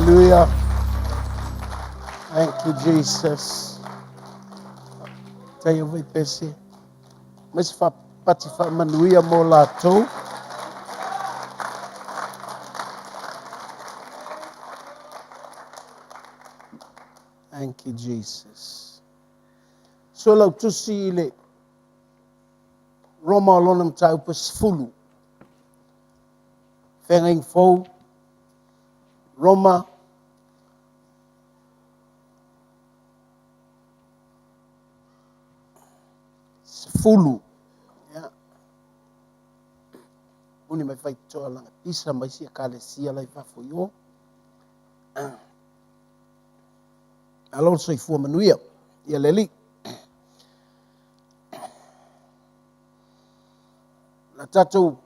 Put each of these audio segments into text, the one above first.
Hallelujah. Thank you, Jesus. Tayo vai pese. Mas fa pati fa manuia mo lato. Thank you, Jesus. So lau tusi ile Roma lonam tau pas fulu. Fenging fo Roma fulu. Ya. Uni mai fai toa langa pisa mai sia kale sia lai fa fo yo. Alon soi fu manuia. Ia leli. La tatou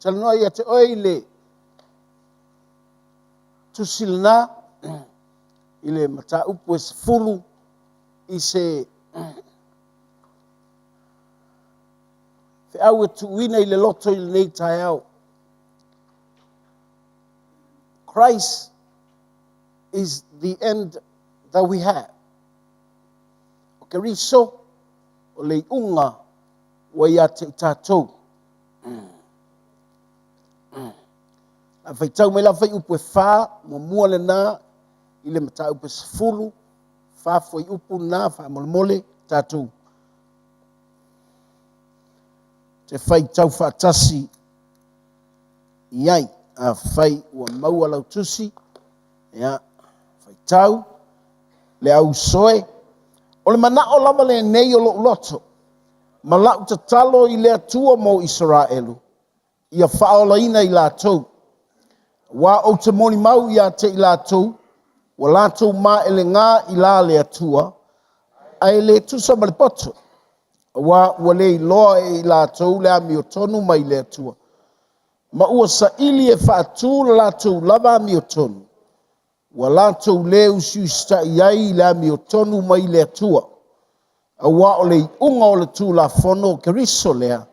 talanoa ia te oile tusilna ile mata upu es fulu i se fe au e tuina ile loto ile nei tai au. Christ is the end that we have. O ke riso o le unga wa ia te tatou. A fai tau me la fai upu e wha, mua le nā, i le mata upu se fulu, wha fai upu nā, wha mole tatou. Te fai tau wha tasi iai, a fai ua maua lau tusi, ia, fai tau, le au soe, o le mana o lama le nei o lo loto, ma lau ta talo i le atua mo Israelu, ia whaolaina i la tau, wa o te moni mau ia te i la tau, wa la tau ma ele ngā i la le atua, ai le tusa ma le poto, wa le loa e i la tau le ami o tonu mai le atua. Ma ua sa ili e whaatu la tau lava ami o tonu, wa la tau le usiu sta iai le ami o tonu mai le atua. A wa o le unga o le tu la fono ke riso lea,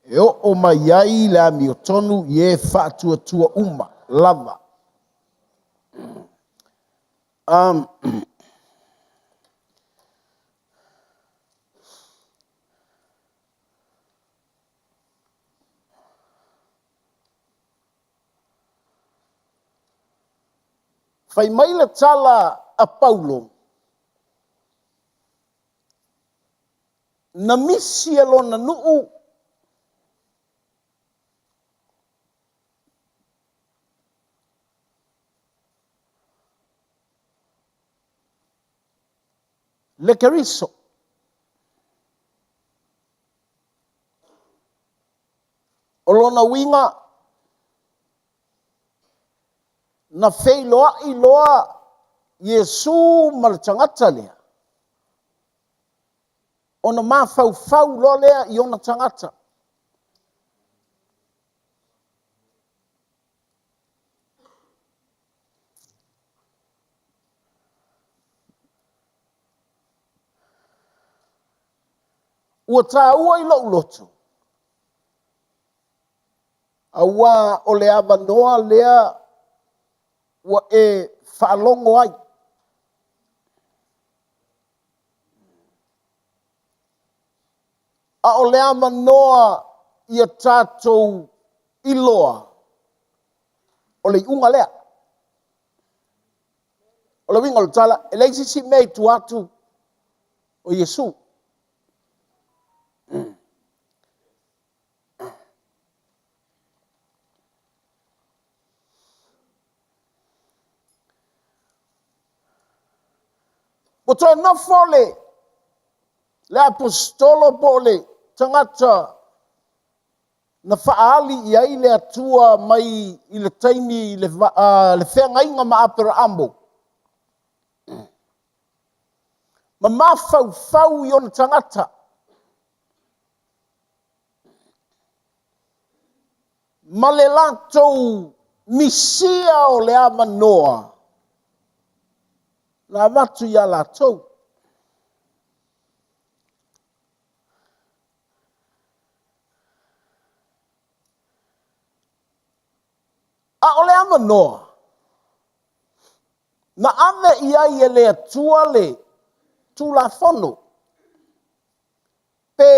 e o mai iai le ami o tonu ye whaatu atua uma, lava. Fai mai le tala a Paulo, na misi e lona nuu, le keriso. O lona winga, na fei loa i loa Yesu ma le tangata lea. Ona ma fau fau loa lea i ona tangata. Ua tā ua i lau loto. Awa o le ava noa lea ua e whaalongo ai. A o le ama noa i a tātou iloa. O le unga lea. O le winga o le tala, e leisi si mei tu atu o Yesu. Poto na fole le apostolo pole tangata na faali i ai le atua mai i le taimi le whengainga ma apera ambo. Ma mafau fau i ona tangata. Ma le latou misia o le ama noa. Na watu ia latou. A o le ama noa. Na ave ia i le atua le tulafono. Pe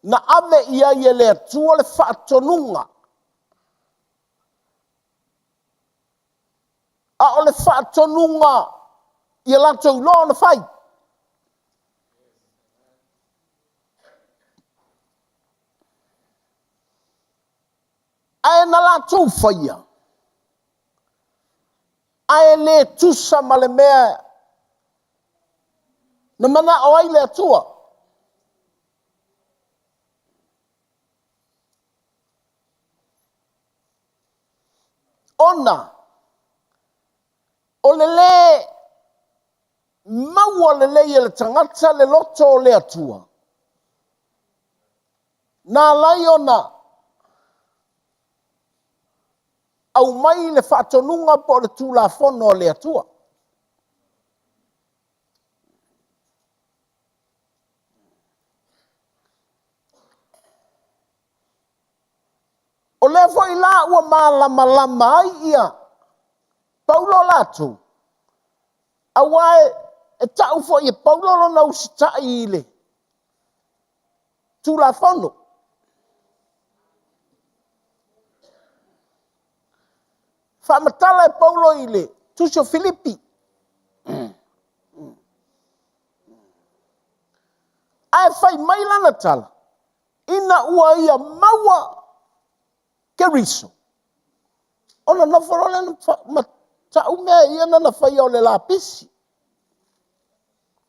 na ave ia i le atua le whaatonunga. A o le whaatonunga i latou loa na whai. Ae na latou whaia. Ae le tusa ma le mea na mana o ai le atua. Ona, o le maua le i le tangata le loto o le atua. Nā lai ona, au mai le whaatonunga po le tulafono o le atua. O le foi la ua malama ai ia. Paulo latu. Awae e tau foi e Paulo lo na usita i le. Tulafono. Whamatala e Paulo i le. Tusio Filipi. Ae whai mailana tala. Ina ua ia maua keriso. Ona na wharole na tau mea ia na whai o le lapisi.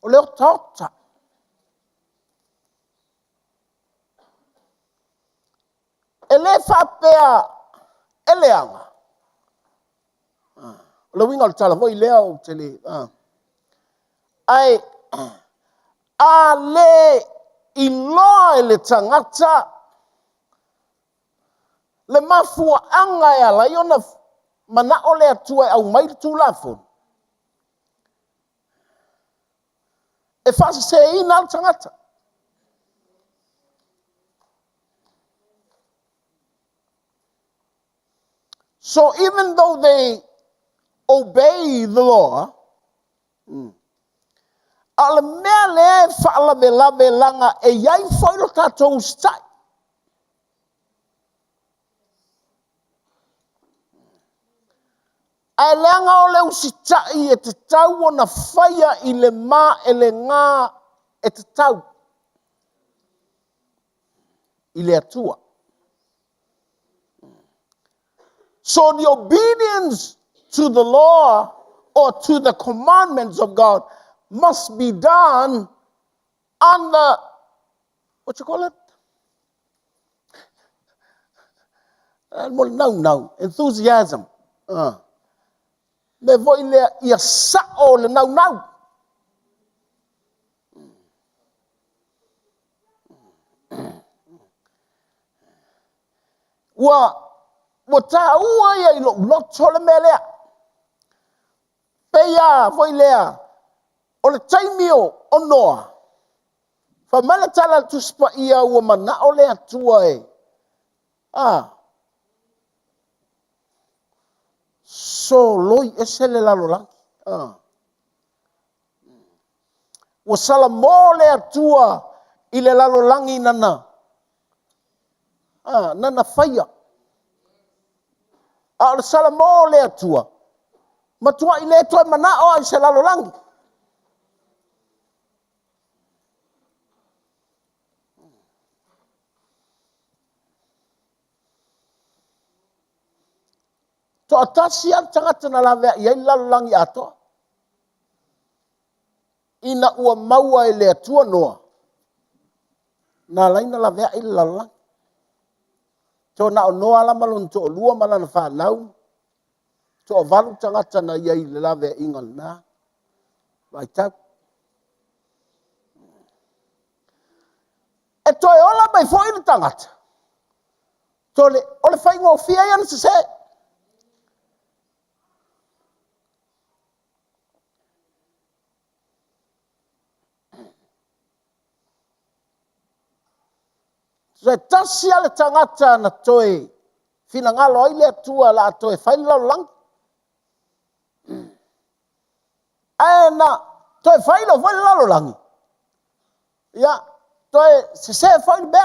O le ota. E le whapea eleanga. O le winga o le tala voi lea o te le. Ai, a le iloa e le tangata le mafua anga e ala iona mana o le atua au mai tu lafo. E fasi se ina al tangata. So even though they obey the law, ala mea lea e whaalawe langa e iai whailo katou stai. Ai leanga o le usitai e te tau o na whaia i le mā e le ngā e te tau. I le atua. So the obedience to the law or to the commandments of God must be done under, what you call it? No, enthusiasm. Me voi le ia sa'o le nau. Wa ta ua ia i loto le melea. Peia voi lea. O le taimio o noa. Fa mele tala tuspa ia ua mana o le atua e. So loi ese le lalolangi. Ua sala mo le atua i le lalolangi nana. Nana whaia. A le sala mo le atua. Matua i le toi mana o ai se lalolangi. To atasi al tangata na lawe i lalolangi ato. Ina ua maua i le atua noa. Na laina lawe i lalolangi. To na o noa la malun to lua malana whanau. To valu tangata na iai le lawe ingal na. Vai tau. E toi ola mai fo i tangata. To le, ole whai ngō fia iana se se. So tasi ale tangata na toi. Fina ngalo ai le atua la toi whai lau lang. ai na toi fai lo foi lalo langi ia toi se fai be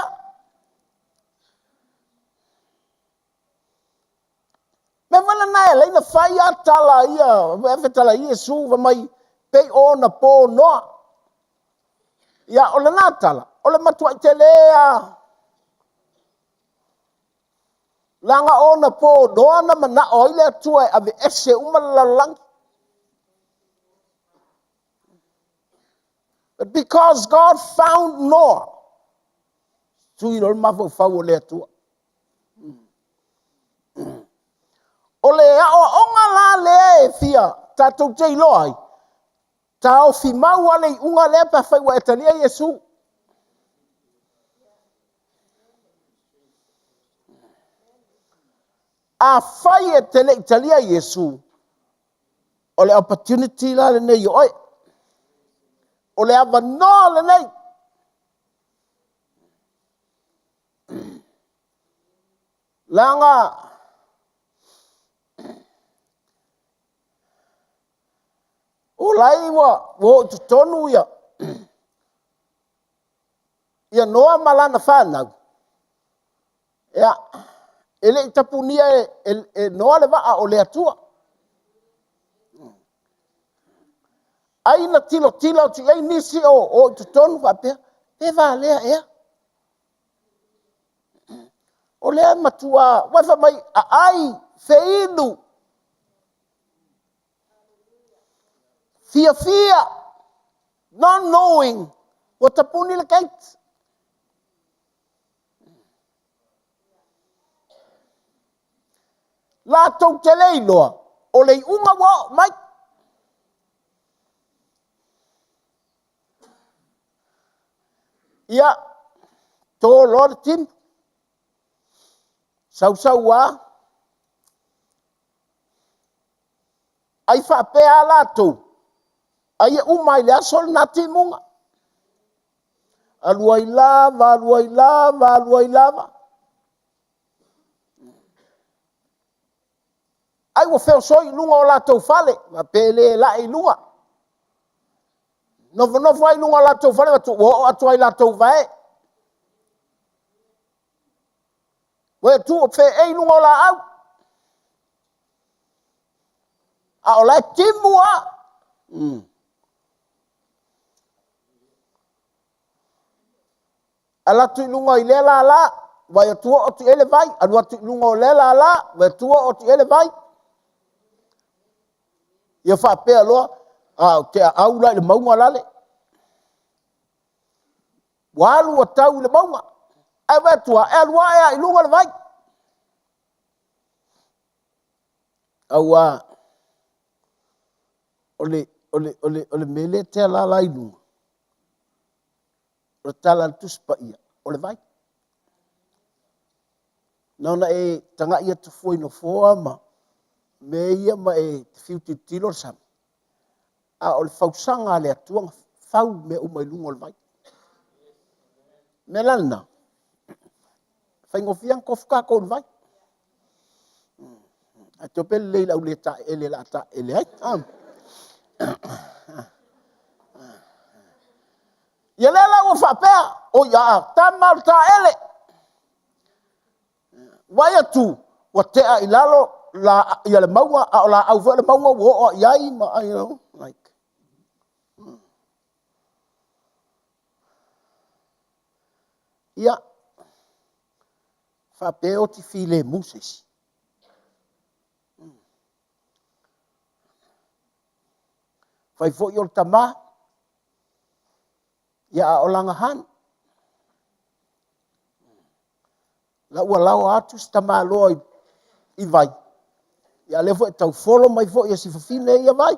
me mana na le na fai atala ia ve tala ia su va mai pe ona po no ia ole natala ole matua telea langa ona po doana mana oile atua ave ese umalalang. But because God found Noah, tui lor mafo fau ole atua. Ole o onga la le fia tatou tei loai. Tao fi mau ale unga le pa fai wa etalia Yesu. A fai etele italia Yesu. Ole opportunity la le nei oi. Ole ava no le nei. Langa o lai wa wo tonu ia. Ia noa malana whanau. Ia, ele tapunia e noa le waa o le atua. Aina tilo tilo ti ai nisi o tutonu wapea. Pe va lea ea. O lea matua, wafa mai a ai feilu. Fia fia. Not knowing what tapuni le kait. La tau te leiloa. O lei unga wa mai. Ia, tō lor tim. Sau wa. Ai whapea la tō. Ai umai le asol na timunga. Aluai lava, aluai lava, aluai lava. Ai wo feo soi lunga o la tau fale. Ma pele la i lunga. Novo ai lunga o la tau fale. Wo atu ai la tau vae. Wo tu o fe ei lunga o la au. A o la timua. Ala tu lunga i le la. Vai atua o tu ele vai. Alua tu lunga o le la. Vai atua o tu ele vai. Ia whapea loa. Te au lai le maunga lale. Walu o tau le maunga. Ai vai atua. E alua ea i lunga le vai. Aua. Ole mele te la lai lunga. O tala tuspa ia. Ole vai. Nauna e tanga ia tu foi no foa ma. Me ia ma e fiu tilo sam. A ole fausanga le atuanga. Fau me umai lunga ole vai. Me lana. Whaingofiang kofka ko ole vai. A te opele leila ule ta ele la ta ele hai. Ia lela ua whapea. O ia ta mal ta ele. Wai atu. Wa tea i lalo. La ia le maunga. A la au le maunga. Wo o iai ma. You know. Like. Ia. Whapea o ti file Moses. Whai fo i o tama. Ia o langa han. La ua lau atu stama loa i vai. Ia le fo e tau folo mai fo i a sifafine ia vai.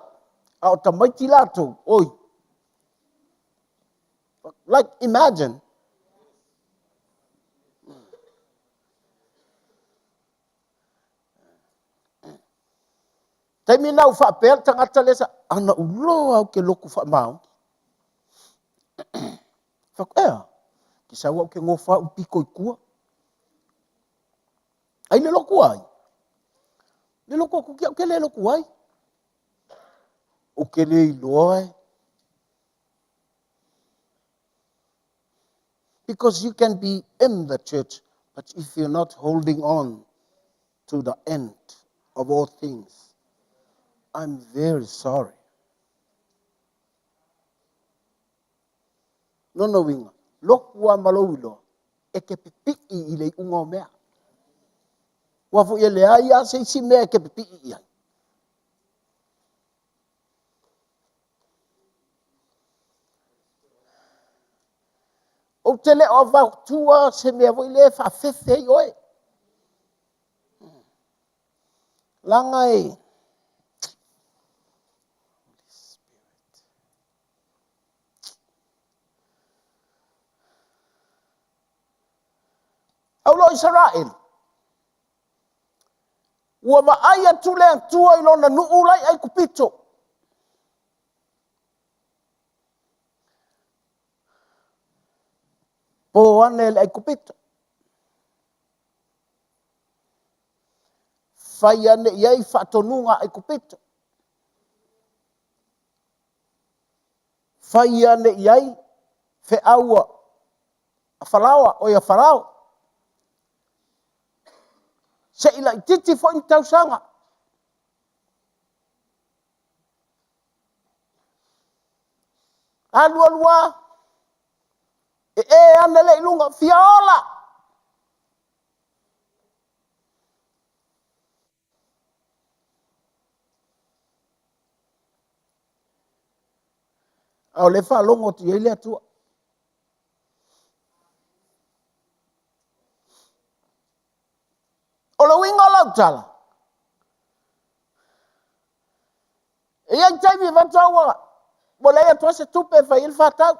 A o tamaiti lato. Oi. Like imagine. Taimi nau whapea tangata lesa. Ana uloa au ke loku whamau. Whakea. Ki sawa au ke ngofa upiko i kua. Ai le loku ai. Le loku aku ki au ke le loku ai. ukele iloa. Because you can be in the church, but if you're not holding on to the end of all things, I'm very sorry. No winga. Lokua maloulo. Eke pipi ile ungo mea. Wafu ile aya se si mea ke pipi ia. O tele o va tua se mea vo ile fa fefe oi. Langai. Aulo Israel. Ua maaya tule tua ilona nuulai ai kupito. Po ane ai kupito. Fai ane iai whatonunga ai kupito. Fai ane iai fe aua a whalawa o ia whalao. Se ila i titi fo in tausanga. Alua ane le ilunga fiaola. Au le whalongo ti ele atua. O le winga lau tala. Ia i taimi vataua. Mo le atua se tupe fa il fatau.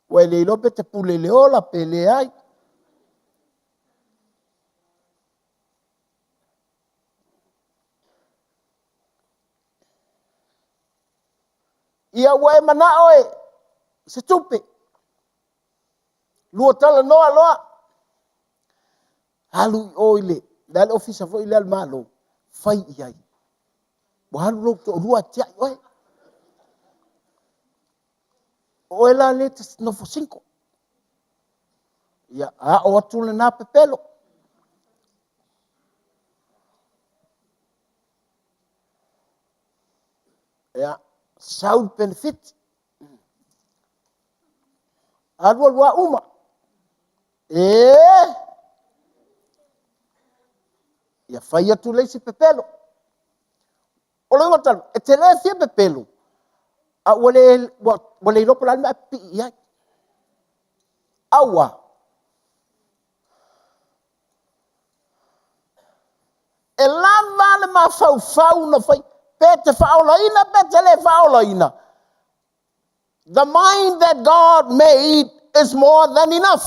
Wai le ilope te pule leola pe le ai. Ia wai mana oe. Se tupe. Lua tala noa loa. Halu i oile. Dale ofisa fo ile al malo. Fai iai. Wahalu lo to rua tia oe. Oe la le te nofo 5. Ia o atu le na pepelo. Ia sound benefit. Alua uma. Ia fai atu le si pepelo. O le ngotan, e te le fia pepelo. A wale ilopo la me pi iai. Awa. E lava le ma fau na fai. Pete faulaina, pete le faulaina. The mind that God made is more than enough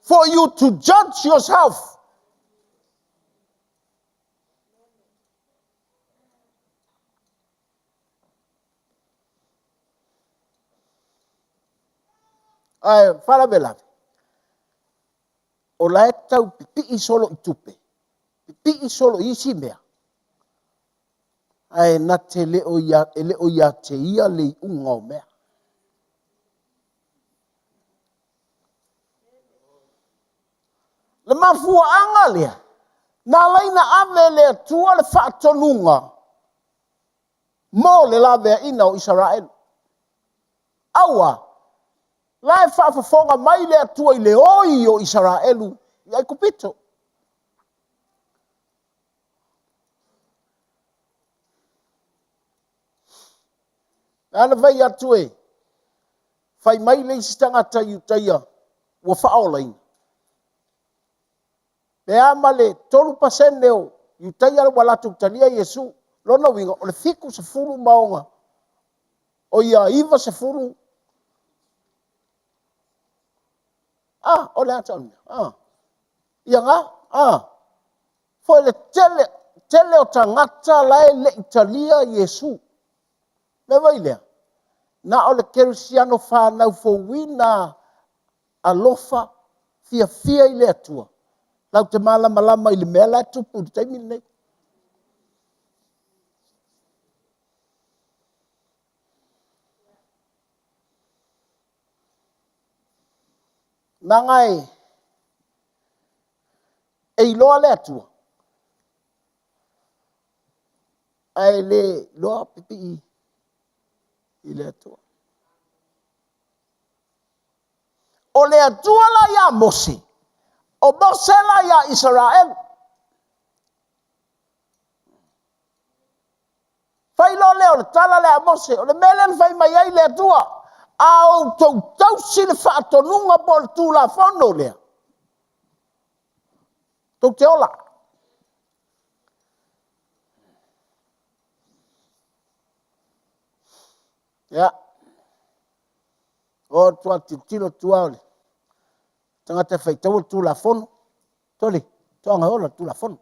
for you to judge yourself. Ai, fala bela. O la tau pipi solo i tupe. Pipi solo i si mea. Ai, na te leo ia te ia le unga o mea. Le mafua anga lea. Na laina ave le tua le whaatonunga. Mo le lawe ina o Israel. Awa. Lai whaafafonga mai le atua i le oi o Israelu. Iai kupito. Ana vai atue. Fai mai le istanga tayu taya. Wa whaolain. Pe amale 3% leo. Yutaya wala tuktalia Yesu. Lona winga. O le fiku se furu maonga. O ia iwa se furu. O le atan. Ia nga. Foi le tele o tangata lai le Italia Yesu. Me vai lea. Na o le kerisiano whanau fo wina alofa fia i le atua. Lau te malama i le mea la tupu te taimi nei. Nangai e loa le atua. Ai le loa pipi i le atua. O le atua la ia Mose. O Mose la ia Israel. Fai lo le o le tala le a Mose. O le melen fai mai ai le atua. Au tau si le whaatonunga po le tū la whono lea. Tau te ola. Ya. O tua tilo tua ole. Tanga te fai tau tū la whono. Tole. Tua ngai ola tū la whono.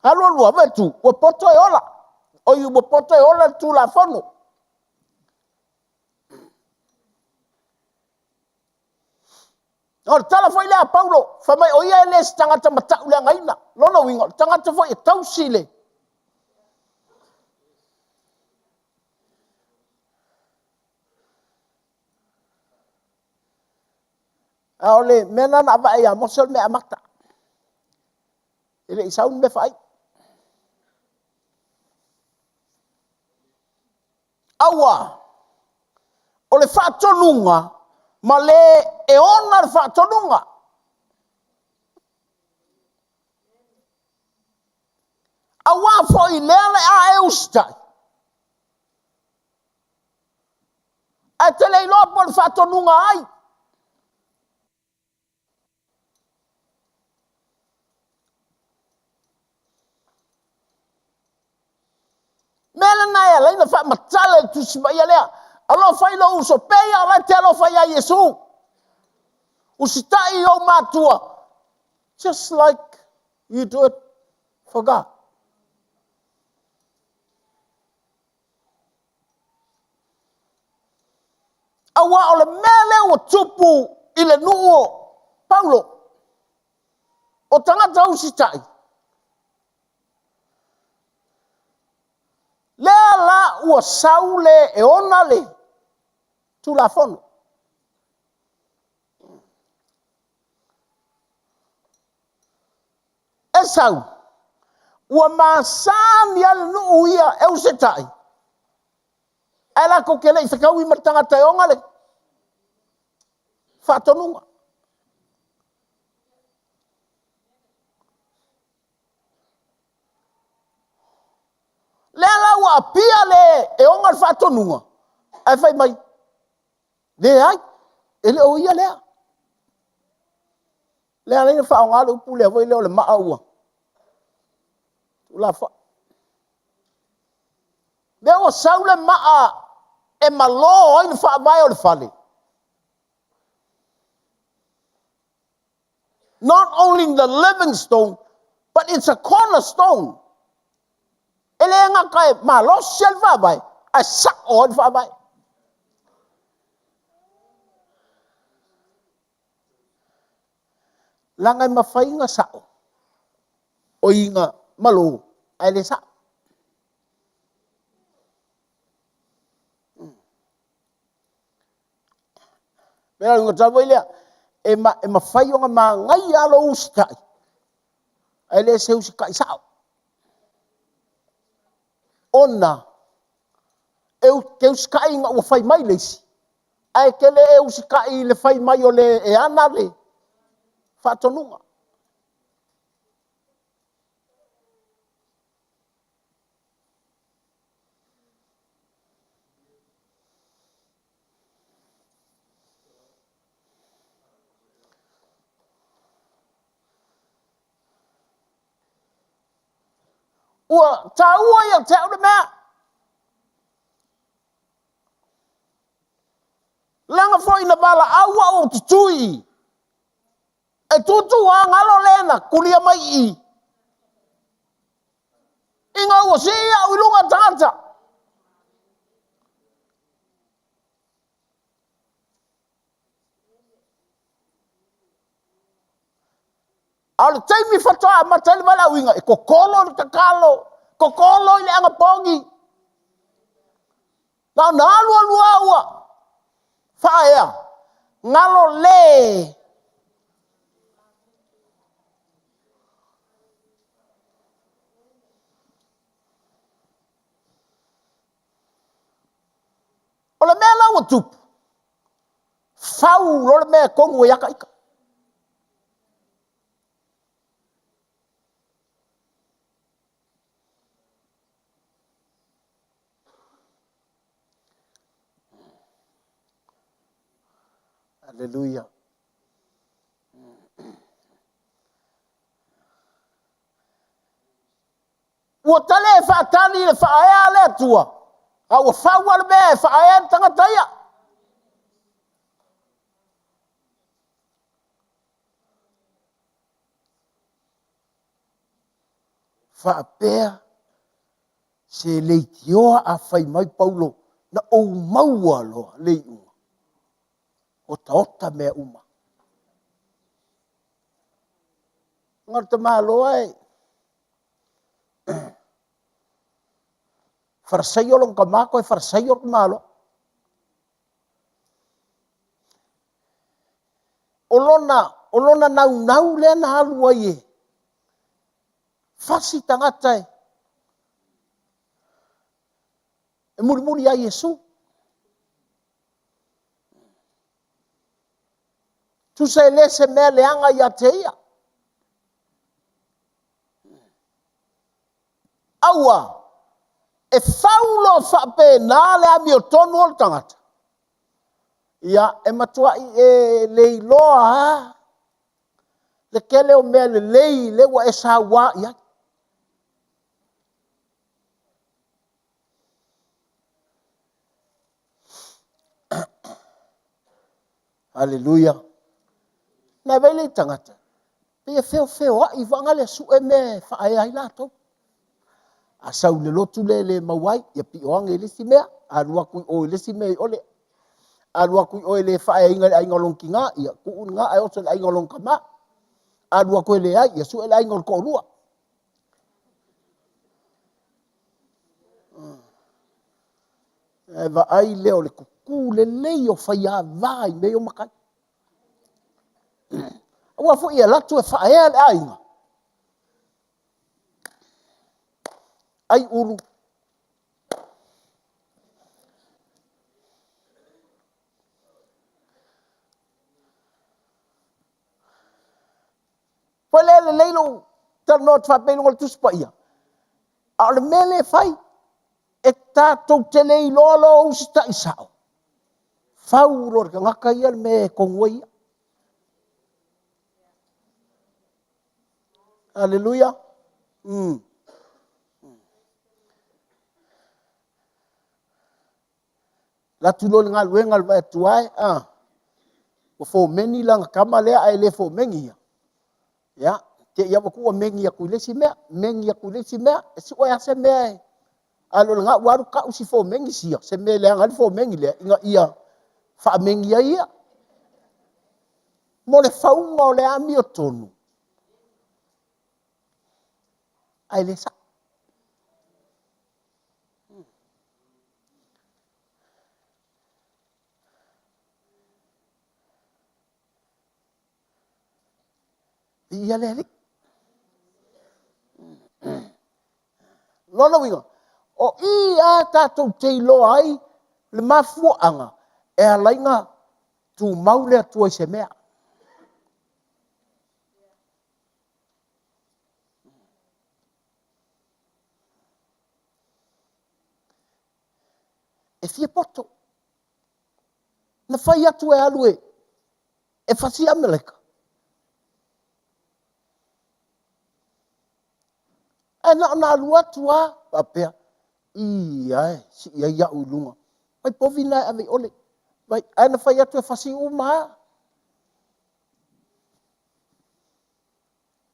Halo lua vetu. O poto e ola. O yu o poto e ola tū la whono. O tala foi le a Paulo. Fa mai o ia ele tangata matau le ngaina. Lona wingo. Tangata foi e tau sile. Ole mena na va ia mosol me amata. Ele isaun me fai. Awa. Ole whaatonunga ma le e ona le whaatonunga. Awa foi lea le a eustai. A te lei loa po le whaatonunga ai. Mele na ea leina wha matale tu si mai lea. Alo fai lo uso peia ala te alo fai a Yesu. Usitai o matua. Just like you do it for God. Awa o le mele o tupu i le nuo Paulo. O tangata usitai. Lea la ua saule e ona le tu la fono. E sau. Ua masani ale nu uia e usetai. E la ko kele i whakau i martanga te onga le. Whatonunga. Lea la ua apia le e onga le whatonunga. E whai mai. Le ai. E le o ia lea. Lea leina whaonga le upu lea voi leo le maa ua. Ula wha. Lea ua saule maa e malo oi le wha vai o le whale. Not only the Livingstone, but it's a cornerstone. Ele nga kai malo sel wha vai. A sak o le wha vai. Langai mawhainga sao. O inga malo. Ai le sao. Mera inga tawa ilea. E mawhai o nga ma ngai alo usikai. Ai le se usikai sao. Ona. Ke usikai nga ua whai mai leisi. Ai ke le usikai le whai mai o le e ana le. Whatonunga. Ua taua ia te au le mea. Langa foi na bala aua o tutui. E tutu a ngalo lena kulia mai i. Inga ua siya uilunga tangata. Au le taimi fatoa matali mala winga. E kokolo le kakalo. Kokolo ile anga pongi. Na alua lua ua. Faea. ngalo le o le mea lau tupu fau lo le mea kongu e aka ika. Haleluya. Ua tale e whaatani le whaaya le atua. A ua whaua le mea e whaaya tangata ia. Whaapea se leitioa a whai mai Paulo na o maua loa lei uma. Ota mea uma. Ngata maa loa e. Farsaio long kamako e farsaio ke malo. Olona nau le na halua ye. Fasi tangata e. E muri a Yesu. Tu se lese mea leanga ia te ia. Aua, e faulo whape nā le ami o tonu o tangata. Ia, e matua i e leiloa ha. Le kele o mea le lei, le wa e sa wā ia. Haleluia. Na vele tangata. Pe feo a i vanga le su e me whae ai lato. A sau le lotu le mawai, ia pi oange lisi mea, a rua kui o lisi mea ole. A rua kui o le whae inga le ainga longki ngā, ia kuun ngā, ai oso le ainga longka mā. A rua kui le ai, ia su e le ainga longko rua. E va ai leo le kuku le lei o whaia vai meo makai. Ua fu ia latu e whae le ainga. Ai uru. Poi le leilo tano te whapelo ngol tuspa ia. A le mele fai. E tātou te lei lolo usita isao. Fau lor ka ngaka ia me kongua ia. Haleluia. La tulo ngā luenga le vai tuai. O fo meni langa kama lea ai le fo mengi ia. Ya. Te ia wakua mengi ia kuilesi mea. Mengi ia kuilesi mea. E si oia se mea e. Alo ngā waru ka usi fo mengi sia. Se mea lea ngari fo mengi lea. Inga ia. Wha mengi ia ia. Mo le faunga o le ami o tonu. Ai le sa. Ia le ali. Lona winga. O ia tātou te iloa ai. Le mafuanga. E alainga. Tu maule atua i se mea. E fia poto. Na fai atu e alue. E fasi ameleka. E na alu atu a. Papea. Ia e. Si ia ia ulunga. Vai povina e ave ole. Vai. E na fai atu e fasi uma.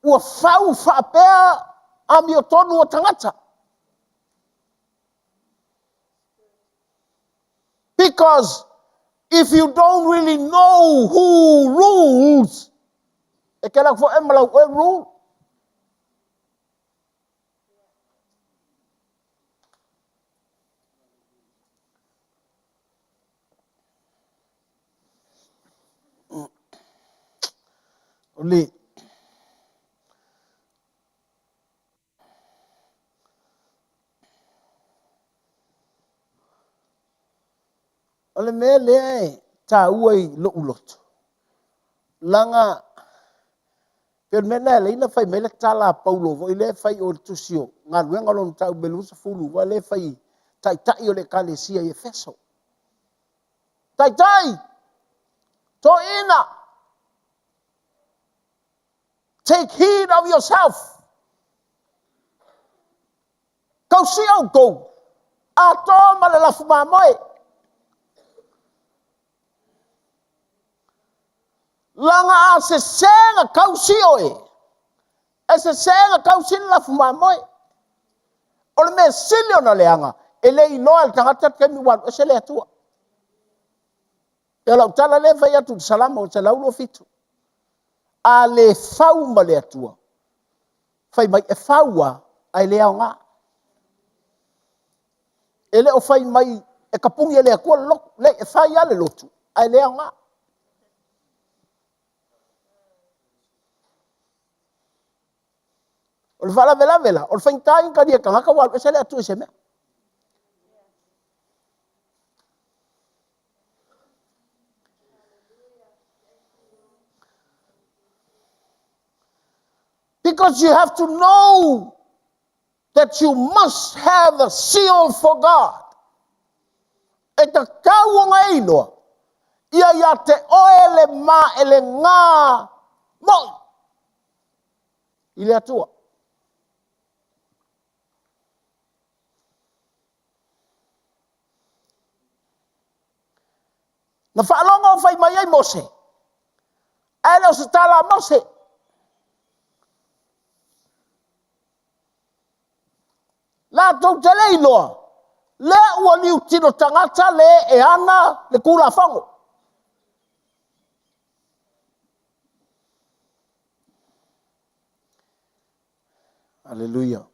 Ua fau whaapea. Ami o tonu o tangata. Because if you don't really know who rules, e ke lak fo e malau e rule. le ole me le ta uai lo ulot langa per mena le ina fai mele tala paulo vo ile fai o tusio nga luenga lon tau belusa fulu wa le fai tai tai o le kalesia e feso tai tai to ina take heed of yourself kau siau go a to male la fuma moe langa a se senga kau sio e se senga kau sin la fuma moe o le me silio na leanga e le inoa le tangata ke mi wan e se le atua e lau tala le fai atu salama o te laulo fitu a le fau ma le atua fai mai e faua ai le au ngā e le o fai mai e kapungi e le akua lok le e fai ale lotu ai le au ngā o le fala vela vela o le fai tai ka dia kangaka wal e se le atua se mea because you have to know that you must have a seal for God. E ta kau ngai loa. Ia te oele ma ele ngā moi. Ile atua. Na whaalonga o whai mai ai Mose. Ai leo se tala Mose. La tau te lei loa. Le ua liu tino tangata le e ana le kula whango. Hallelujah.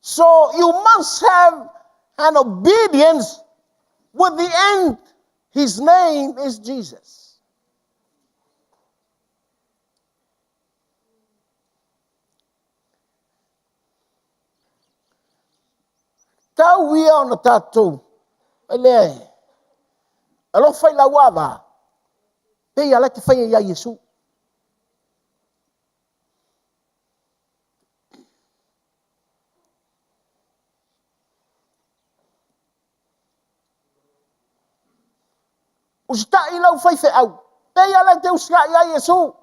So you must have an obedience with the end. His name is Jesus. Tau ia ona tātou. Ele alo fai la wava. Pe ala te fai ia Yesu. Usta i lau fai fe au. Pe ala te uska ia Yesu.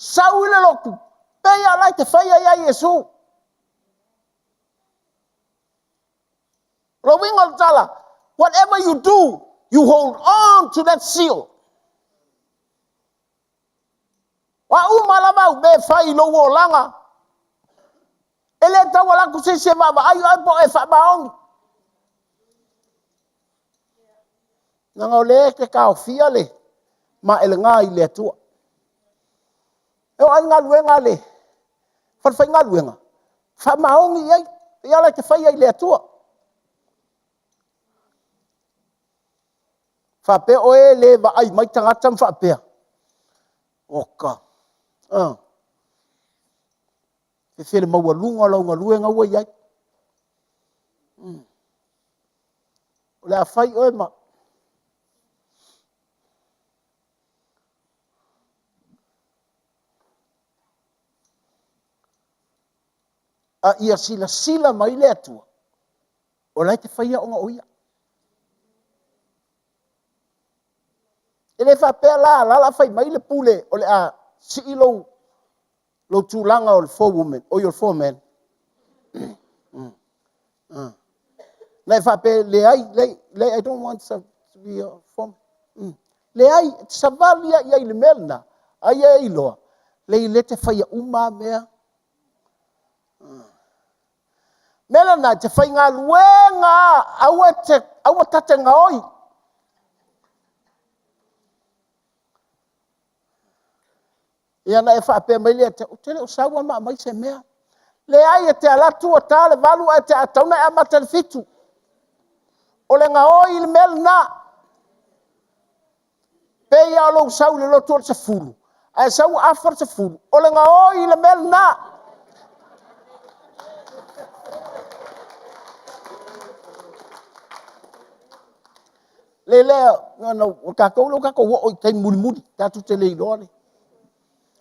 Sau ile loku. Pe ala te fai ia Yesu. Rowingal tala. Whatever you do, you hold on to that seal. Wa umalama be fai lo wo langa. Ele tawala ku se se baba ayo apo e fa baong. Nanga ole ke ka ofia le. Ma ele nga ile tua. E an nga luenga le. Fa fa nga luenga. Fa maong ai. Ia la te fai ile tua. Fa pe oe le va ai mai tangata fa pe. Oka. E fere maua lunga launga luenga ua iai. O le a fai oe ma. A ia sila sila mai le atua. O lai te fai a onga oia. E le fa pe la fai mai le pule o le a si ilo lo tulanga o le four women o your four men. Lai fa pe le ai I don't want to be a form. Le ai savalia ia le melna. Ai ai loa. Le te fai a uma mea. Mela na te whai ngā luenga awa tate ngā oi. ia na e whaape mai lea te o tele o saua maa mai se mea. Le ai e te alatu o tā le valu ai te atauna e amata le fitu. O le ngā oi le mel na. Pe ia o lo sau le lotu o le safuru. Ai sau afa le safuru. O le ngā oi le mel na. Le lea, o kakou lo kakou o i kai muri muri. Tatu te lei loa le.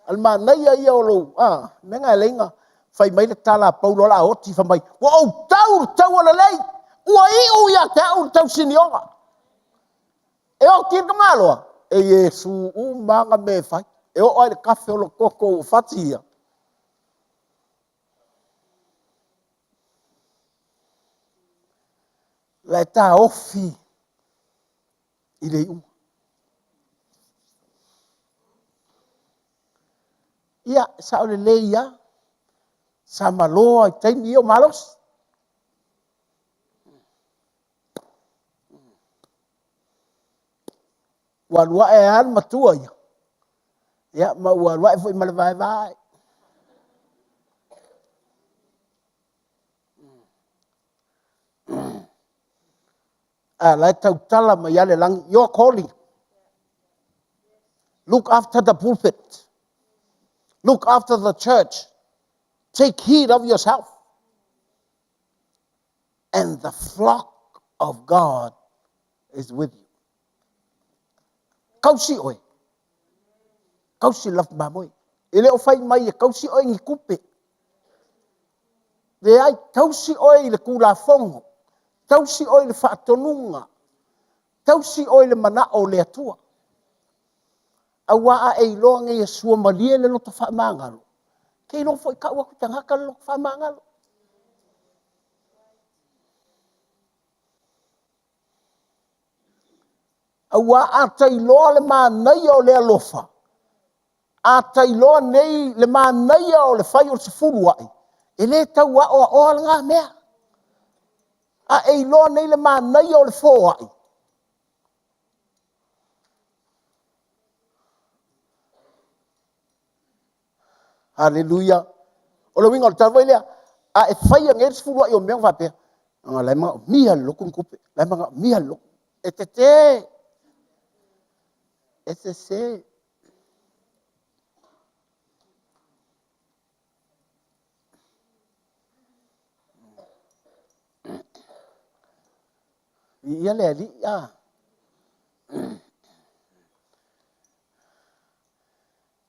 Alma nei ia o lo. Menga e leinga. Fai mai le tala paulo la oti fa mai. Wa o tau o le lei. Ua i u ia te au tau sinionga. E o kia ka maloa. E Yesu u manga me fai. E o ai le kafe o lo koko o fati ia. Le ta ofi. I le iu. Ia, sa o le le ia. Sa maloa i taimi i o malos. Walua e an matua ia. Ia, ma walua e fwoi male vai vai. Lai tau tala ma iale langi. Your calling. Look after the pulpit. Look after the church. Take heed of yourself. And the flock of God is with you. Kausi oi. Kausi laf mamoi. Ele o fai mai e kausi oi ngi kupe. Le ai kausi oi le kula fongo. Kausi oi le whaatonunga. Kausi oi le mana o le atua. Awa a e iloa nge Yesua malie le loto whaamangalo. Ke ilo fo i ka ua kutangaka le loto whaamangalo. Awa a ta iloa le maa nei o le alofa. A ta iloa nei le maa nei o le whai o le sifuru ai. E le tau a o ngā mea. A e iloa nei le maa nei o le fō ai. Hallelujah. O le winga o le tawa ilea. A e whai a ngeri sifuru ai o mea whapea. Nga lai mga miha loko nkupe. Lai mga miha loko. E te te. E te se. Ia le ali.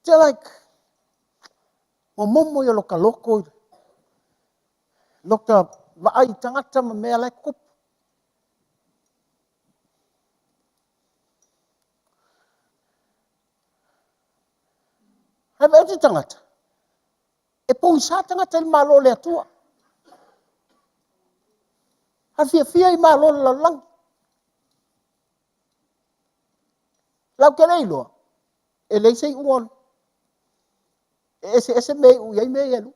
Te like. O momo ia loka loko. Loka vaai tangata ma mea lai kupu. Hai veo te tangata. E pōi sa tangata i malo le atua. Hai fia i malo le lalang. Lau ke leiloa. E leise i uon. Ese mei u iai mei elu.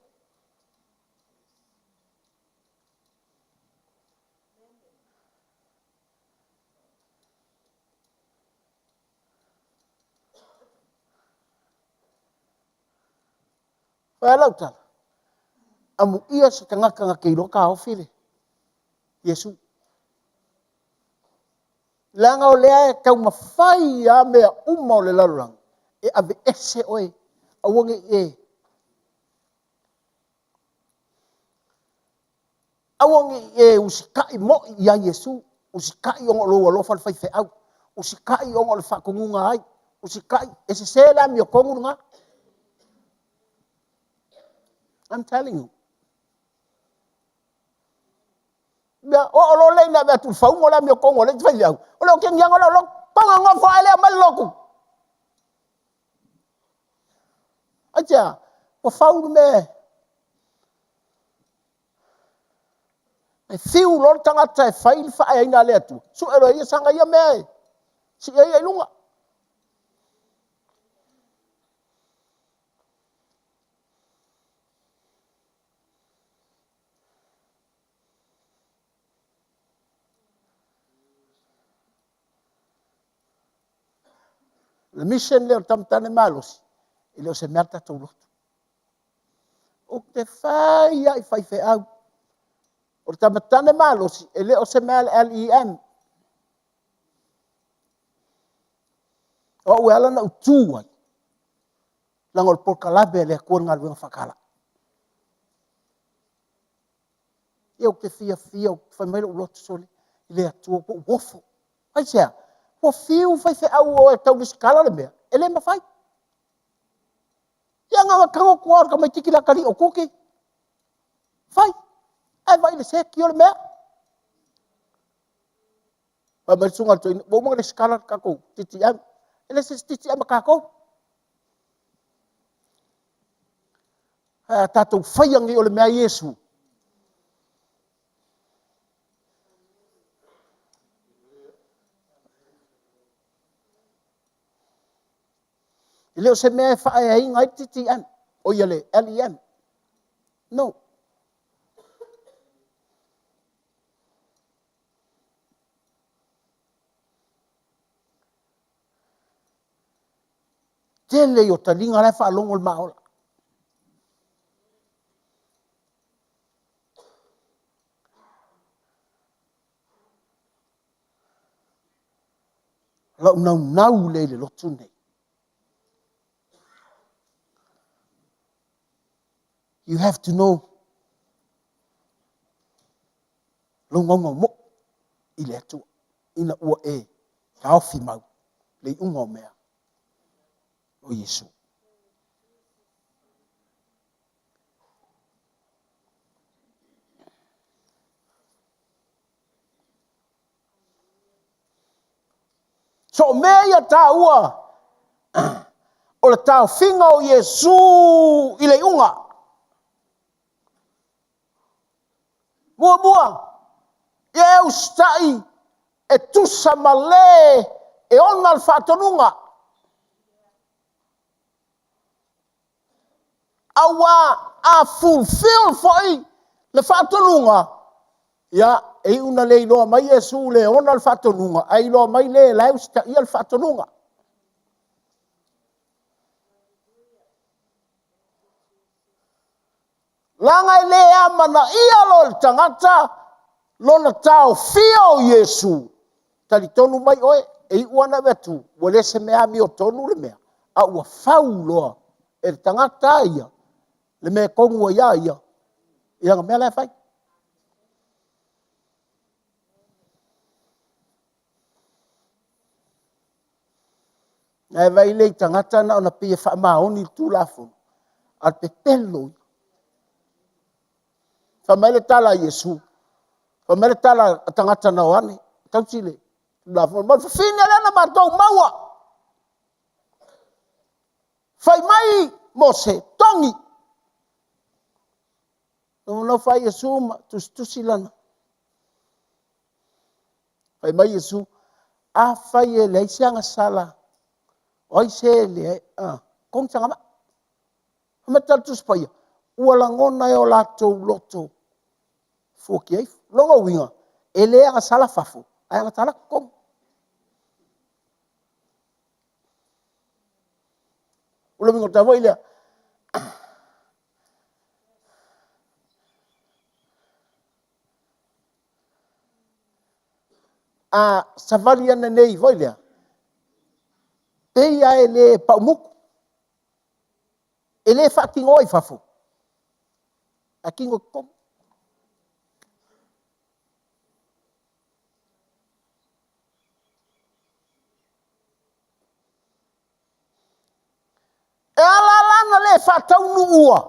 Wai lau tala. Amu ia sa tangaka nga keilo ka ofile. Yesu. Langa o lea e kau mawhai a mea uma o le larurang. E ave ese oe. Awange e. Awange e usikai mo ia Yesu. Usikai ongo lo alofa le whaife au. Usikai ongo le whakungunga ai. Usikai. E se se la mi o kongu nga. I'm telling you. O lo le na betul fau mo la mi o kongu le tfai au. O lo ken yang o lo panga ngo fo ale mal loku. Aja, o fau me. E fiu lo tangata e fai fa ai na le atu. Su ero ia sanga ia me. Si ia lunga. Le mission le tam tane malos. I leo se mea tatou lotu. O te whai ai whai whai au. O te tamatane malosi, e leo se mea LEM. O ue ala na utu ai. Lango le porkalabe le kua ngā ruenga whakala. Ia o te fia o whai maila u lotu soli. I le atua po wofo. Ai sea, wa fiu whai whai au o e tau nisikala le mea. E le mawhai. Ia ngā kango kua ka mai tiki la kari o kuki. Whai. Ai vai le seki o le mea. Wa mai sunga to ina. Wa mga nisikala kako. Titi am. Ele se titi am kako. Tatou whaiangi o le mea Yesu. I leo se mea e whae ai ngai titi am. O ia le LEM. No. Tele o talinga le whaalongo le maola. Lau nau le lotu nei. You have to know. Lo ngongo mo. I le atua. Ina ua e. Hauwhi mau. Le unga o mea. O Yesu. So mea ia tā ua. O le tau whinga o Yesu i le unga. Mua. Ia eu stai e tusa male e ona al whātonunga. Awa a fulfill foi le whātonunga. Ia e una le iloa mai Yesu le ona al whātonunga. A iloa mai le eu stai al whātonunga. Langa i le amana ia lo le tangata lona tau fia o Yesu. Tali tonu mai oe e uana vetu. Wale se mea mi o tonu le mea. A ua fau loa e le tangata ia. Le mea kongua ia ia. Ia nga mea le fai. Ngai vai le tangata na ona pia wha maoni tu lafo. Al pe pelo. Famele tala Yesu. Famele tala tangata na oane. Tau chile. Lafo. Ma fine lena matou maua. Fai mai Mose. Tongi. No fai Yesu ma tusi lana. Fai mai Yesu. A fai e le isianga sala. Oi se le. Kong tanga ma. Metal tus paia. Ua ngona e o latou loto. Fuki ai. Longa winga. Ele anga sala fafo. Ai anga tala kong. Ulo mingo tavo ilea. Savali ana nei voi lea. Pei a ele paumuku. Ele whakingo i fafo. A kingo kong. E ala lana le whatau nu ua.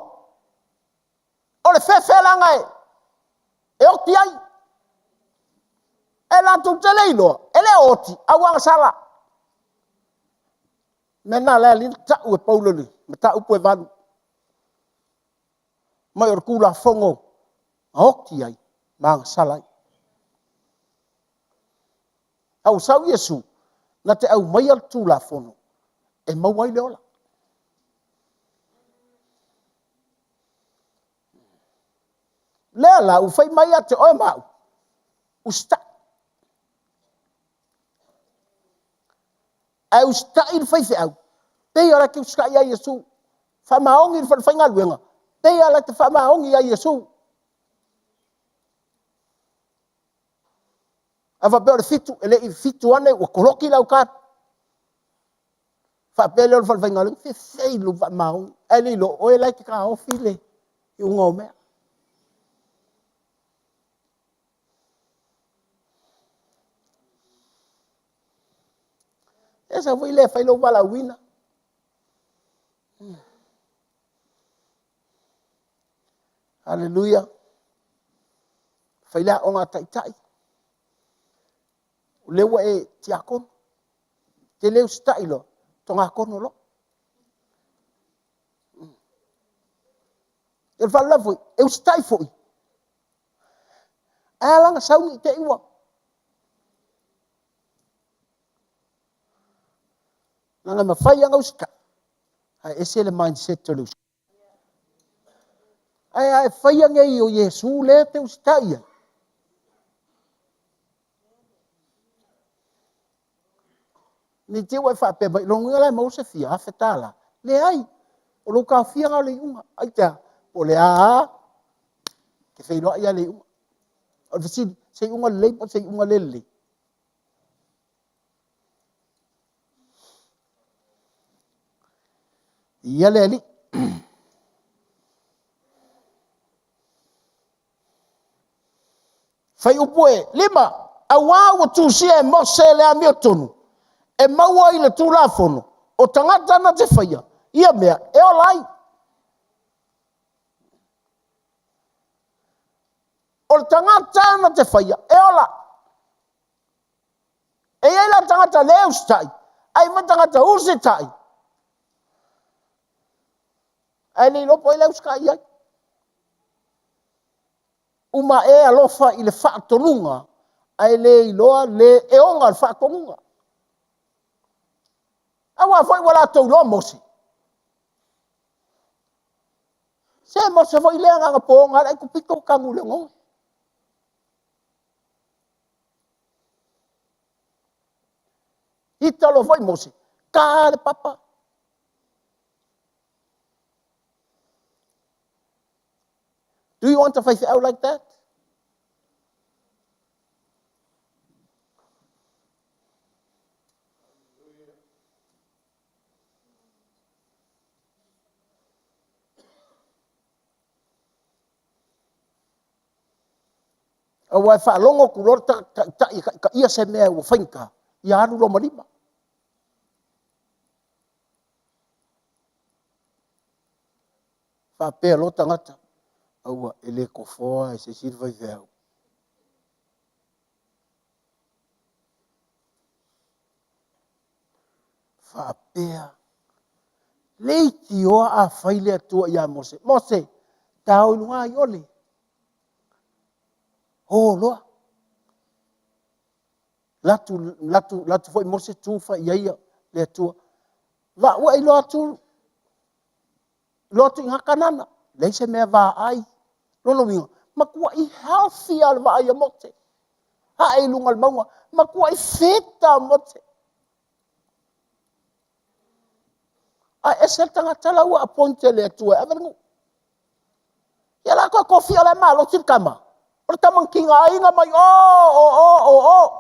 O le whewhelanga e. E oti ai. E la tu te leilo. E le oti. Awanga sala. Mena le alin tau e pauloli. Me tau pu e vanu. Mai or kula fongo. A oti ai. Maanga sala ai. Au sau Yesu. Na te au mai al tu la fono. E mawai le ola. Lea la u fai mai ate oe mau. Usta. Ai usta il fai fe au. Pei ora ki uska ia Yesu. Whamaongi i whainga luenga. Pea la te whamaongi a Yesu. Awa peo le fitu, ele i fitu ane, wa koloki lau kat. Whapele o whainga luenga, te feilu whamaongi. Ele lo, oe lai te ka ofile. I unga o mea. Esa foi le whailo wala wina. Hallelujah. Whaila o ngā taitai. O lewa e ti akon. Te leo stai lo. To ngā kono lo. E whala foi. E stai foi. A langa saungi te iwa. Nanga mawhai anga usika. Ai ese le mindset to leo. Ai whai anga i o Yesu le te ustai. Ni te wai whape mai longa lai mausa fia hawhetala. Le ai. O lo ka fia ngā le unga. Ai tea. O le a. Ke whainoa ia le unga. O le si se unga le po se unga le le. Ia le ali. Fai upoe, lima, awa wa tusia e mose le amio tonu, e maua i le tūla fono, o tangata na te whaia, ia mea, e o lai. O tangata na te whaia, e o la. E ei la tangata leo stai, ai ma tangata use tai. Ai nei lopo e leo skai ai. Uma e alofa i le whaatonunga, ai le iloa le e onga le whaatonunga. Awa foi wala tau lo mosi. Se mosi foi le nga po nga ai ku pito kangu le ngo. Italo foi mosi. Ka le papa. Do you want to face out like that? O wai fa longo ku lor ta ka ia se me o finka. Ia aru lo malima. Fa pe lo tangata. Aua ele ko foa e se sirva i veo. Fa pe leiti o a faile atua ia Mose. Mose, tau ilunga i ole. Ho loa. Latu foi Mose tufa ia le atua. Va ua ilo atu. Lotu inga kanana. Leise mea va ai. Lono winga. Makua i healthy al va ai a Mose. Ha e lunga al maunga. Makua i feta Mose. A esel tanga tala ua aponte le atua. Avengu. Ia la ko kofi ala ma lo tin kama. O tamang kinga inga mai o.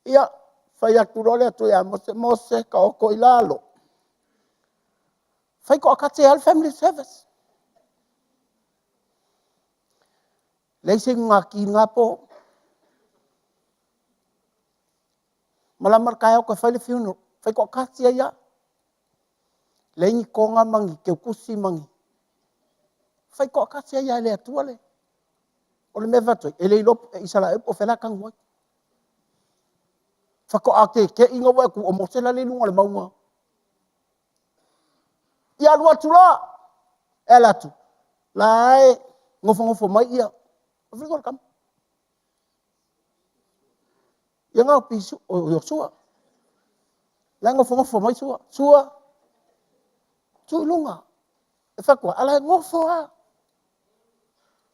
Ia fai atu role atu ia Mose ka oko i lalo. Fai ko akate al family service. Leise ngā ki ngā po. Malamar kaya ko fai le funeral. Fai ko akate ia. Lengi konga mangi, ke kusi mangi. Fai ko akate ia le atua le. O le mevato, ele ilop isala e po fela kangwai. Fako ake ke inga wa ku o Mose la le lunga le maunga. Ia lua tula. E latu. Lai ngofo mai ia. Afrika kam. Ia ngā pisu o Yosua. Lai ngofo mai sua. Sua. Tulunga. E whakua, ala ngofo ha.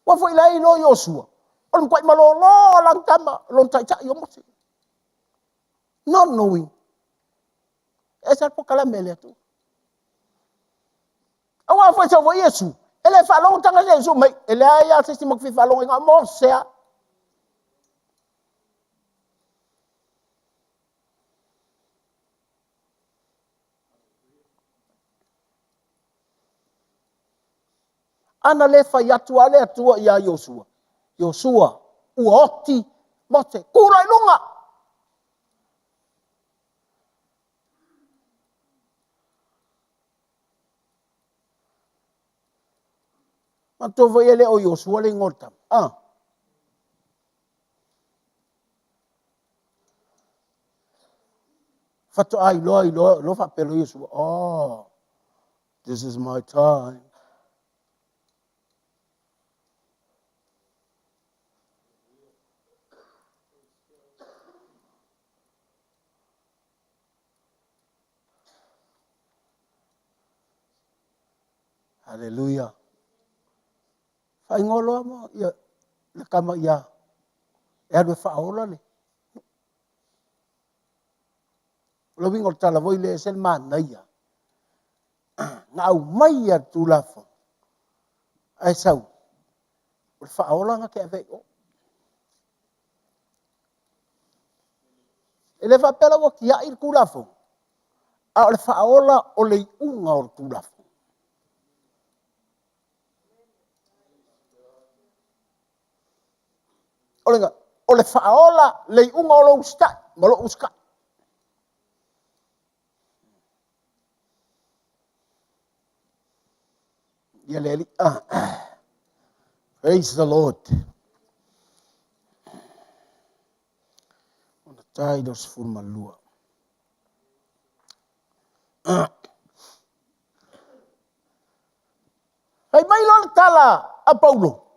Wafo ilai no Yosua. Olum kwai malolo lang tama. Lon tai o Mose. Not knowing. Esa po kala mele tu. nga foi sa foi Yesu. Ele fa long tanga Yesu mai. Ele ya se mak fi fa long nga mo sea. Ana le fa yatua le atua ya Yosua. Yosua uoti mote kurai lunga. Matovo ele o Yosua le ngota. Fato ai lo fa pelo Yosua. Oh, this is my time. Hallelujah. Fai ngolo mo ya le kama ya. Ya do fa ola le. Lo vingo tala voi le sel man na ya. Ngau mai ya tu lafo. Ai sau. Fa ola nga ke ve. Ele fa pela wo ki ya ir ku lafo. A le fa ola o le unga o tu lafo. O le faola le unga o lo usta, ma lo uska. Ia le ali, praise the Lord. Ona tai dos furma lua. Hai mai lo tala a Paulo.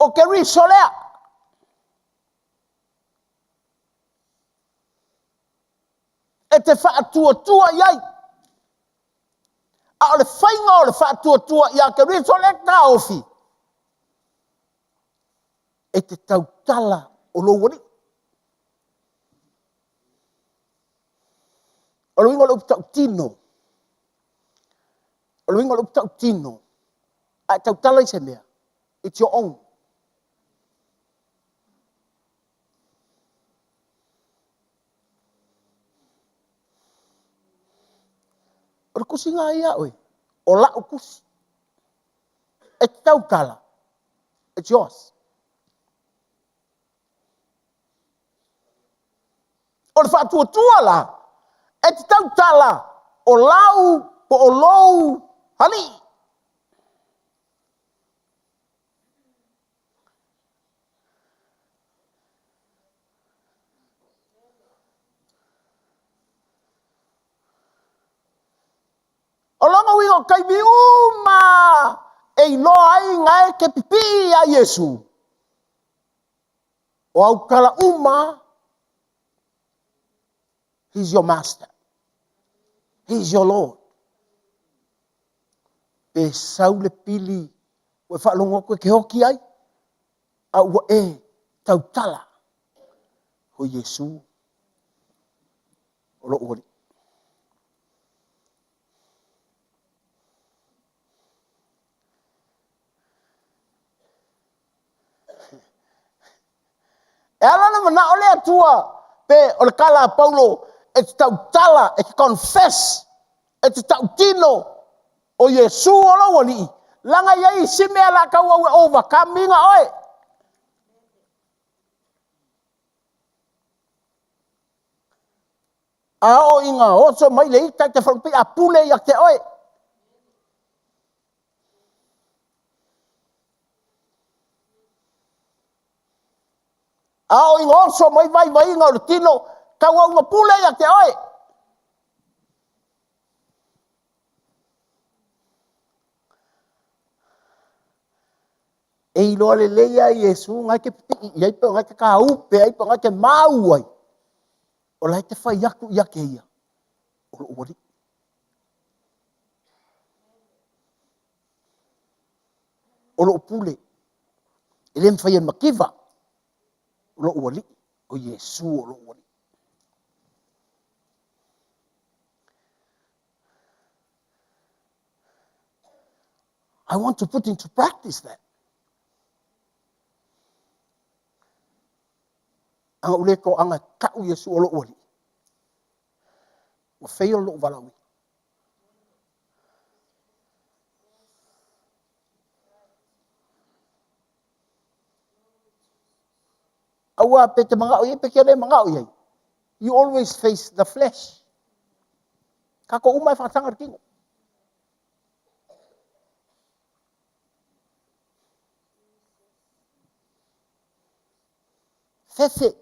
O ke risolea. E te whaatua iai. A o le whainga o le whaatua ia ke risolea ka ofi. E te tautala o lo wani. O lo ingo lo tautino. O lo ingo lo tautino. A tautala i se mea. It's your own. O kusi ngā ia oi. O la o kusi. E te tautala. It's yours. O le whaatua la. E te tautala. O lau po o lou. Hani. O longa wingo kai mi uma. E ilo ai ngai ke pipi a Yesu. O au kala uma. He's your master. He's your Lord. Pe saule pili. O whaalongo koe ke hoki ai. A ua e tautala. Ho Yesu. O lo ori. E alana mana o le atua. Pe o le kala Paulo. E te tautala. E te confess. E te tautino. O Yesu o lo wali. Langa yai sime ala ka wa overcoming oi. A o inga o so mai le ta te fropi a pule ya te oi. A o inga o so mai vai inga o tino ka wa nga pule ya te oi. E ilo le le ya Yesu ngai ke ia pe ngai ka u pe ai pe ngai ke mau ai. O lai te fai yaku ya ke ia. O lo wali. O lo pule. Ele mfai en makiva. O lo wali. O Yesu o lo wali. I want to put into practice that. Anga ule ko anga kau Yesu o lo oli. Wa fail lo valawi. Awa pe te mga oye pe kere mga oye. You always face the flesh. Kako umay whakatangar kingo. Fefe.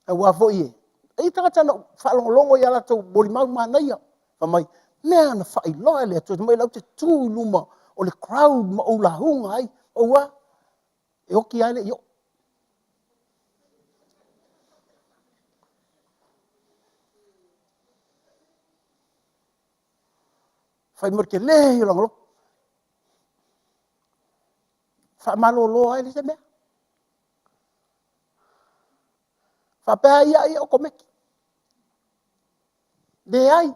Awa fo ye. Ei tangata na whalongolongo ya la tau bolimau manaya. Whamai, mea na whailoa lea tu mai lau te tū luma o le crowd ma o la hunga ai. Awa, e oki ai le yo. Whai murke le yo langolo. Wha malolo ai le se mea. Wha pēa ia ia o komeki. Le ai.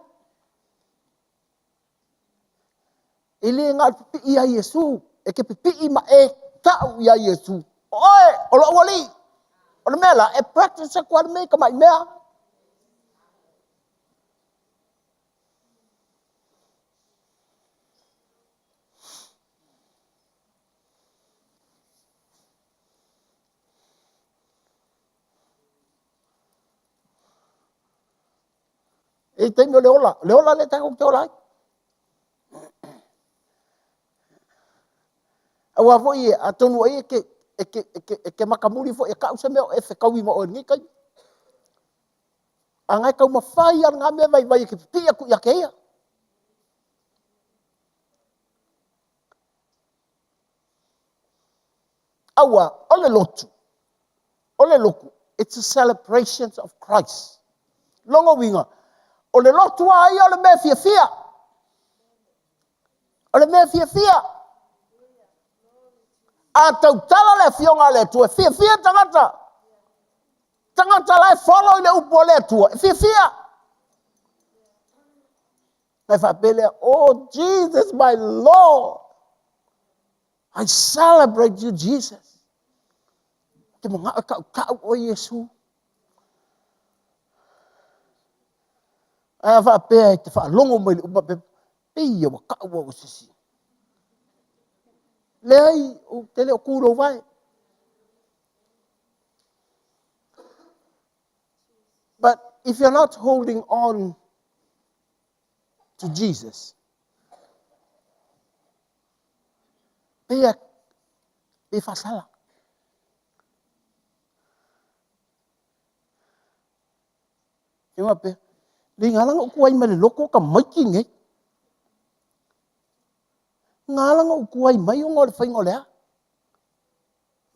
E le ngā pipi ia Yesu. E ke pipi ma e tau ia Yesu. Oe, o lo wali. O le mea la, e practice kua le mea ka mai mea. E teimo le ola. Le ola le tako te ola ai. Awa foi a tonu ai ke makamuri fo e ka usa meo e fe kawi mo o ni kai. Angai kau mawhai ar ngā mea vai ke pia ku ia keia. Awa, ole lotu. Ole loku. It's a celebration of Christ. Longo winga. Ole lotu ai ole mea fia fia. Ole mea fia fia. A tau tala le fionga le tu. Fia fia tangata. Tangata lai follow le upo le tu. Fia fia. Nai whapelea, oh Jesus, my Lord. I celebrate you, Jesus. Te mga kau o Yesu. Ai whapea te whaalongo mai le upa pe. Ia wa kau o sisi. Le ai, te leo kuro vai. But if you're not holding on to Jesus, pea e whasala. E wa pea, le ngalanga o kuai mai le loko ka maiki nge. Ngalanga o kuai mai o ngore whaingo lea.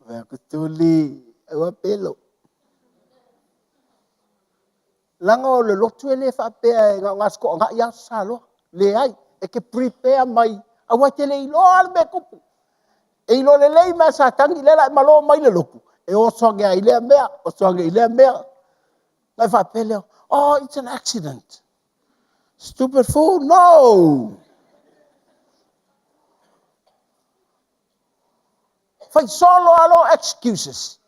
Wea kutuli, e wa pelo. Langa o le lotu e le whapea e ngā sko ngā ia salo. Le ai, e ke prepare mai. Awa te le ilo al me kupu. E ilo le lei mea sa tangi le la e malo mai le loku. E o songe a ilea mea, o songe ilea mea. Ngai whapea leo, oh, it's an accident. Stupid fool, no. Whai solo alo excuses.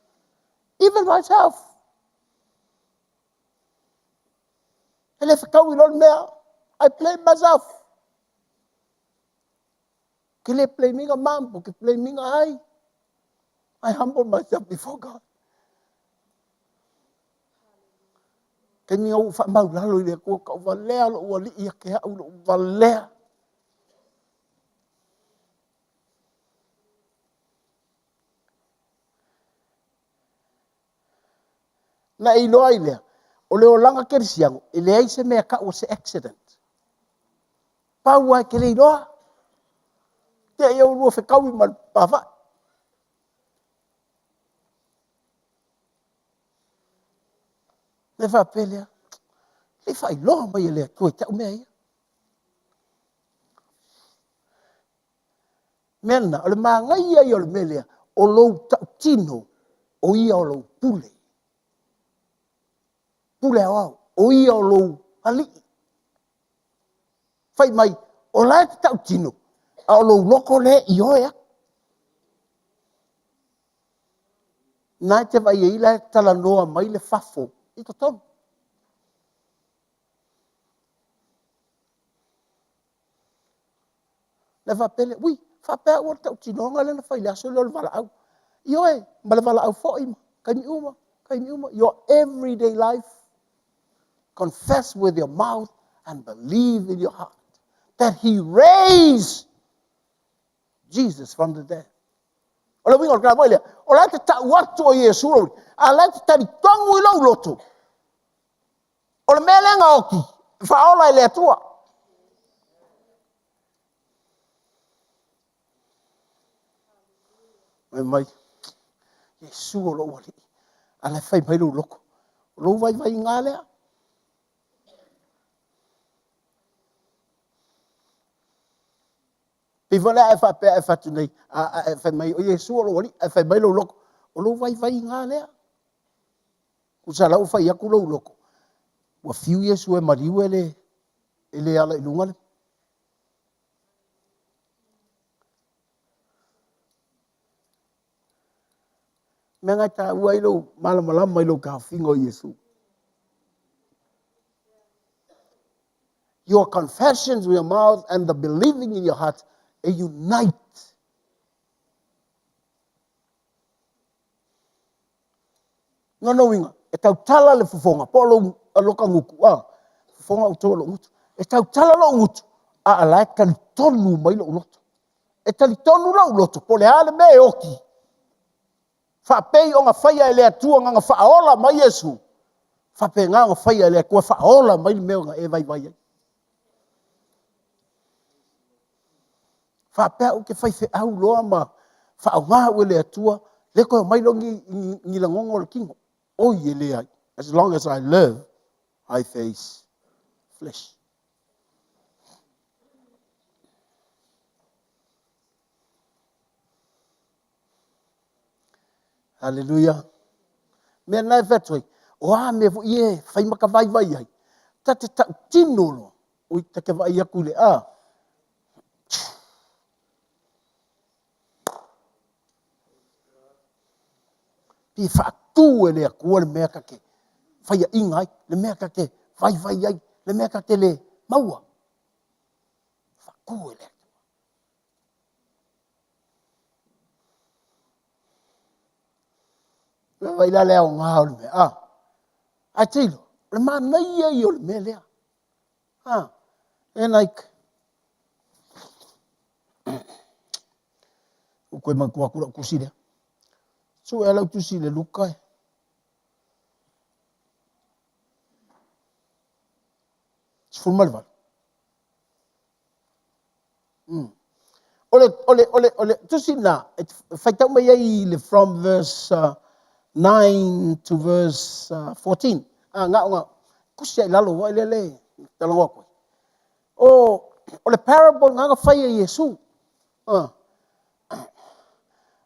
Even myself. And if I go in mea, I blame myself. Ke le blaming a mambo, ke blaming a I humble myself before God. Ke ni au wha mau lalo i le kua ka uwalea lo ua li ia ke hau lo uwalea. Na i loa i lea, o leo langa kerisiango, i lea i se mea ka ua se accident. Pau ai ke le i loa. Te iau lua whekau i man pawha. Le whapelea, le whai loa mai e lea, koe tau mea ia. Mena, o le māngai ia i o le melea, o lou tau tino, o ia o lou pule. Pule au au, o ia o lou ali. Fai mai, o lai te tau tino, a o lou loko le i oea. Nai te vai e ila tala noa mai le fafo, i to tonu. Le whapele, ui, whapea ua tau tino ngā le na whai le aso le vala au. I oe, ma le vala au fo ima, kai mi uma. Your everyday life, confess with your mouth and believe in your heart that he raised Jesus from the dead. O le wingo kra moile, o la te tau atu o Yesu roi, a la te tari tongu i lau loto. O le melenga oki, whaola i le atua. Mai, Yesu o lo wali, a le whai mai lau loko. O lo vai ngā lea. Piva lea e whapea e whatu nei, e whai mai o Yesu o lo wali, e whai mai lau loko. O lo vai ngā lea. Kusa lau whai aku lau loko. Wa fiu Yesu e mariu ele ala ilunga le. Mea ngai ta ua ilo malama ilo ka whingo Yesu. Your confessions with your mouth and the believing in your heart unite. Ngano winga, e tau tala le fufonga, po aloka nguku, fufonga utoa lo ngutu. E tau tala lo ngutu, ala e tali tonu mai lo uloto. E tali tonu lo uloto, po le hale me oki. Whapei o ngā whaia e lea tua ngā whaola mai Yesu. Whapei ngā whaia e lea kua whaola mai meo ngā e vai ai. Whapea o ke whaife au loa ma whao ngā ue lea tua, le koe mai lo ngi la ngongo le kingo. O ye lea, as long as I live, I face flesh. Hallelujah. Mea nai whetoi, o a me vo ie, whai maka vai ai. Ta te tau tino lo, o i take vai aku le a. Pi whaatu e lea kua le mea kake, whai a ingai, le mea kake, vai ai, le mea kake le maua. Whaku e lea. Vai la lea o ngā o le mea, ai teilo, le maa nei ai o le mea lea. E naik. O koe man kua kura kusi lea. So e lau tusi le luka e. Sfumar Ole, tusi na, whaitau mai ai le from verse 9 to verse 14. Ngā, kusi ai lalo wai le, talangoa koe. O le parable ngā whai a Yesu.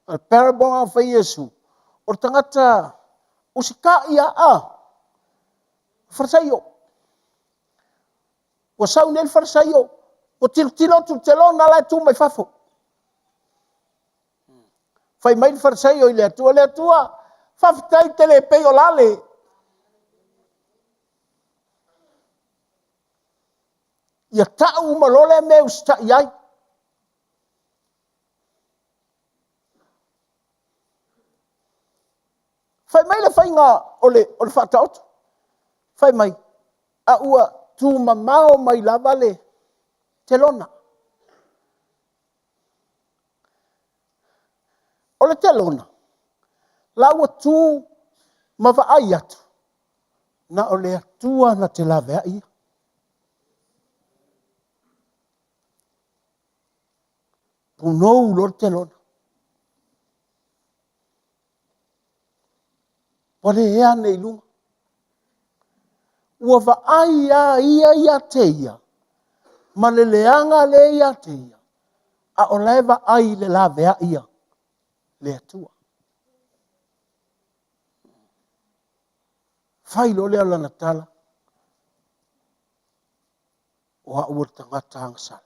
Le parable ngā whai a Yesu. O le tangata, o si ka ia Farisaio. O sau nel Farisaio. O tilo tu telo na lai tu mai fafo. Fai mai Farisaio i le atua. Fafitai te le pei o lale. Ia tau malole me usta iai. Fai mai le fai ngā ole whataotu. Fai mai. A ua tu mamao mai lava le telona. O le telona. La ua tu mawai atu. Na o le atua na te lawea ia. Punou lor telona. Pare ea nei lunga. Ua vaai ia te ia. Ma le leanga le ia te ia. A o leva ai le lawea ia. Le atua. Fai lo le ala na tala. o a'u le tangata agasala.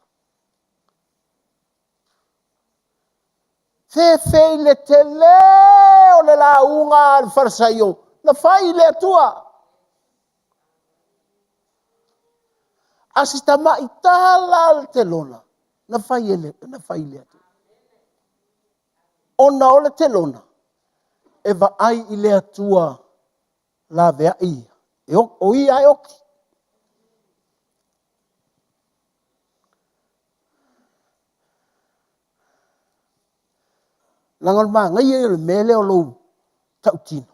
Fefe le tele o le launga le farisaio, na fai le atua. Asitama itala le telona, na fai le atua. Ona o le telona, e vaai i le atua la vea ia. O ia e oki. Langal ma ngai e le mele o lou tau tino.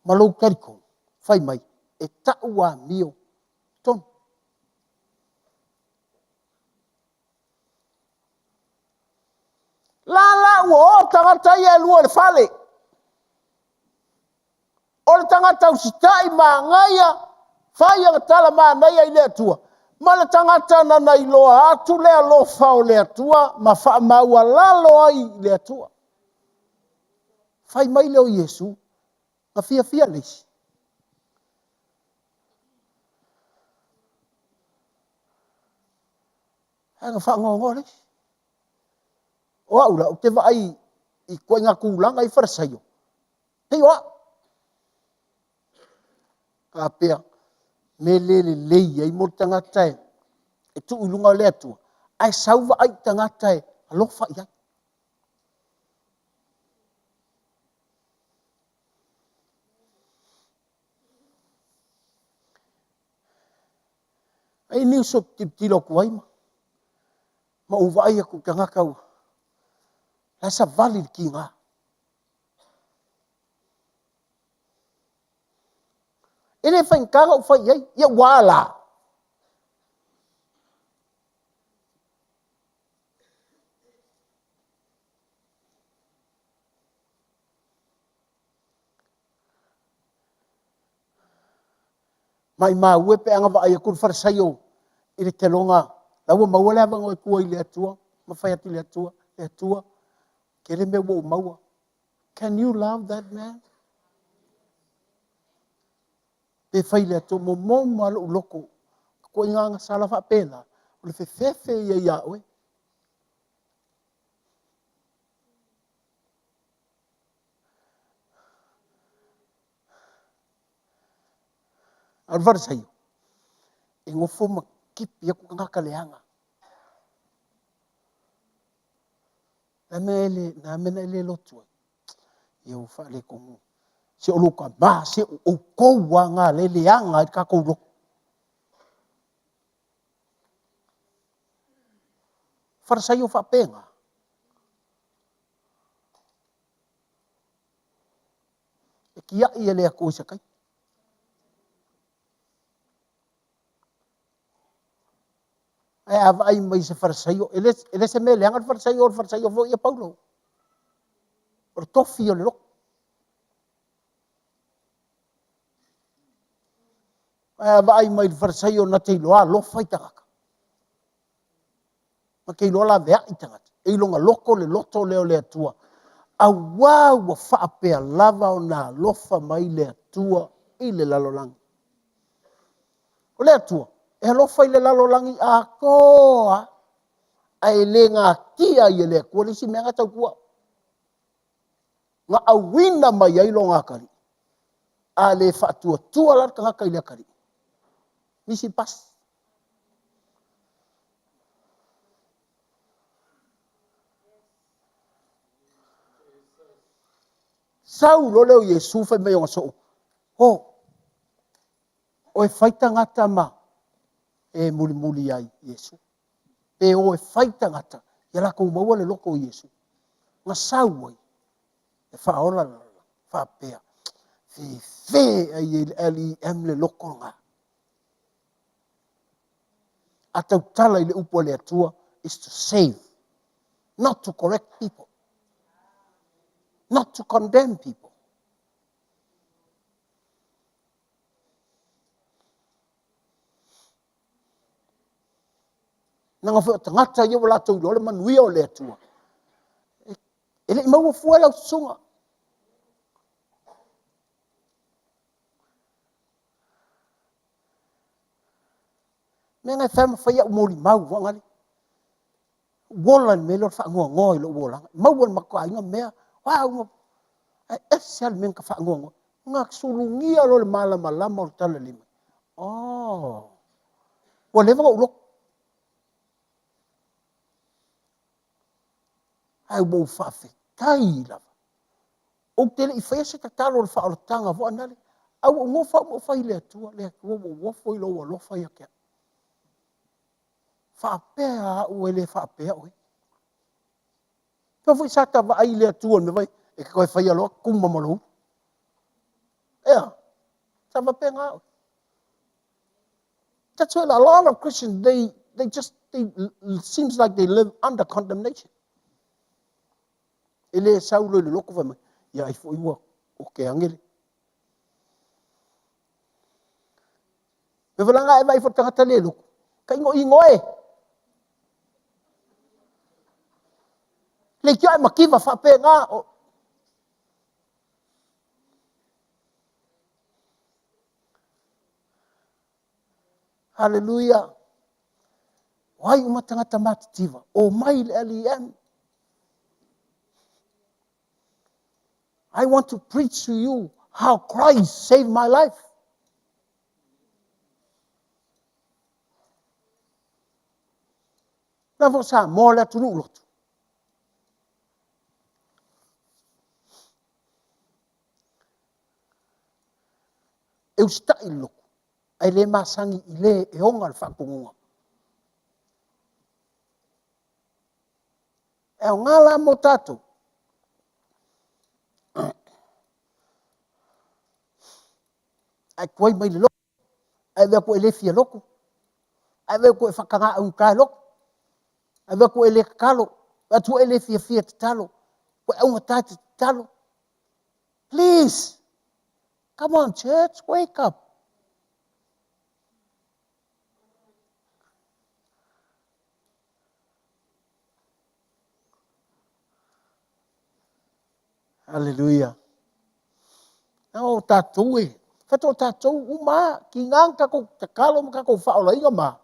Ma lou kariko, fai mai, e tau a mio ton. La ua o tangata ia e lua le fale. O le tangata usitai ma ngaia, fai ang tala ma naia i le atua. Ma le tangata na na iloa atu le alofa o le atua, ma faa maua lalo ai le atua. Fai mai leo Yesu, na fia lesi. Hanga faa ngongo lesi. O aula, o te vai i koe ngā kūlanga i wharasaio. Hei oa. Ka pia, me le lei ai mo tangata e tu ulunga le atua. Ai sauva ai tangata e alofa i ai. Ai niu so tilo kuai ma. Ma uva ai aku tangaka ua. Lai sa vali ki ngā. Ele fai nkanga u fai ai. Ia wala. Mai ma ue pe anga va ai aku wharasaio. Ile te longa. Laua maua lea vango e kua i le atua. Ma fai atu le atua. Le atua. Kere me wo maua. Can you love that man? Pe fai le atua mo malo uloko. Ko inga nga sala fa pela. O le fefe ia oe. Al wharasaio. E ngofo ma kipi aku ngaka leanga. Na mena ele lotua. Ia ufa le kongu. Se o loka ma, se o koua ngā le leanga i kakou loko. Wharasai o whapenga. E kia i ele ako isa kai. Ai ava ai mai se wharasai o. Ele se me leanga wharasai o vo ia paulo. O tofi o le loko. Ai ava ai mai wharasai o na te iloa lofa i tangaka. Ma ke iloa la vea i tangata. E ilonga loko le loto leo le atua. A wau wa whaapea lava o nā lofa mai le atua i le lalolangi. O le atua, e alofa i le lalolangi a koa, a e le ngā kia i le kua lisi mea ngata kua. Ngā awina mai ailo ngā kari. A le whaatua tua larka ngaka i le kari. Nisi pas. Sau lo leo Yesu fai mai o so. O e whaita ngata ma. E muli ai Yesu. E o e whaita ngata. Ia lako maua le loko o Yesu. Ngā sau ai. E whaola la. Whapea. Fe ai ali le loko ngā. A tau tala i le upo le atua is to save. Not to correct people. Not to condemn people. Nanga whao tangata ia wala tau lole manuia o le atua. Ele i maua fuela o sunga. Me ngai fam fa ya mo li mau wa ngali. Wolan me lo fa ngo ngoi lo wolan. Mau won makwa nga me. Wa ngo. Esal men ka fa ngo. Ngak sulungia lo malam malam mo tala lima. Oh. Wale va ulok. Ai bo fa fe. Tai la. O tele I fa se talo fa o tanga vo anale. Au ngo fa ile tua le wo fo ilo wo lo fa ya ke. Fa pe o ele fa pe o. To fu sa ta va ile tua me vai e ko fa ya lo kumma mo lo. Yeah. Sa va pe nga. That's why a lot of Christians they seems like they live under condemnation. Ele saulo le loko fa ya I fo iwa o ke angele. Me falanga e vai fo tanga tale loko. Kai ngo ingoe. Le kia makiva fa pe nga. Hallelujah. Why umatanga tamati tiva? O mai LEM. I want to preach to you how Christ saved my life. Na fo sa mo la tulu lot. Eu sta ilo. Ai le masangi ile e onga fa kunga. E ngala mo tato. Ai koi mai le loko. Ai ve ko ele fia loko. Ai ve ko fakanga un kai loko. Ai ve ko ele kalo. Atu ele fia talo. Ko un tati talo. Please. Come on, church, wake up. Hallelujah. O tātou e. Whato tātou uma ki ngang kako te kalo ma kako whaola inga ma.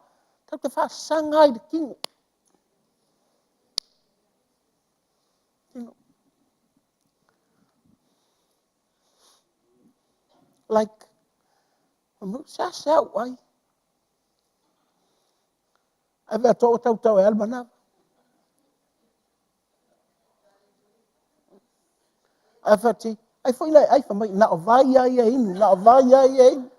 Tau te wha sangai de kingo. Like, sa sao ai. Ai vea tau tau e almana. Ai whati, ai whailai, ai whamai, na o vai ai e inu, na o vai ai e inu.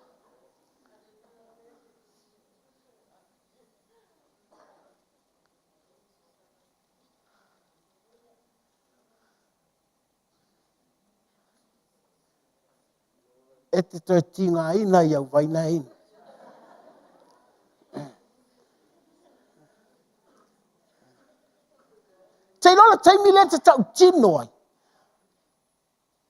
E te toi tinga ina iau vai na inu. Te lola taimi le te tau tino ai.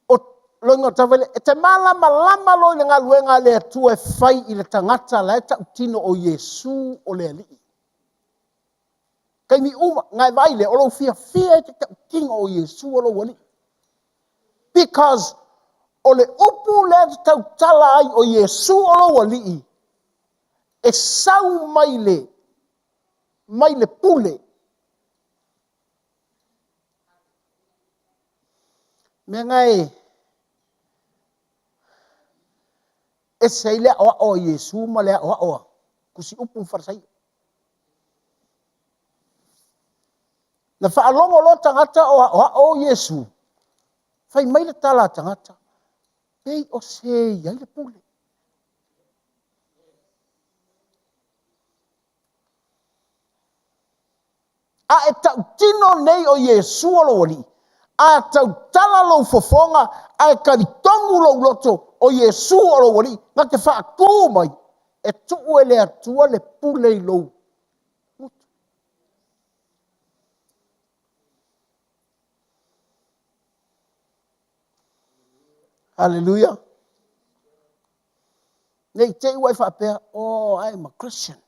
O loinga tawele, e te malama lama loi le ngā luenga le atua e whai I le tangata le tau tino o Yesu o le alii. Kai mi uma, ngai vai le, olo fia e te tau tino o Yesu o lo wali. Because o le upu le tau tala ai o Yesu o lo wali. E sau mai le pule. Me ngai, e sei le o Yesu ma le o kusi upu farsai. Na whaalongo lo tangata o Yesu. Whai mai le tala tangata. Pei o sei ai le pule. A e tau tino nei o Yesu o lo wali. A tau tala lo fofonga, a e karitongu lo loto o Yesu o lo wali. Nga te whaaku mai, e tuu e le atua le pule I lo. Hallelujah. Nei te iwai whaapea, oh, I'm a Christian.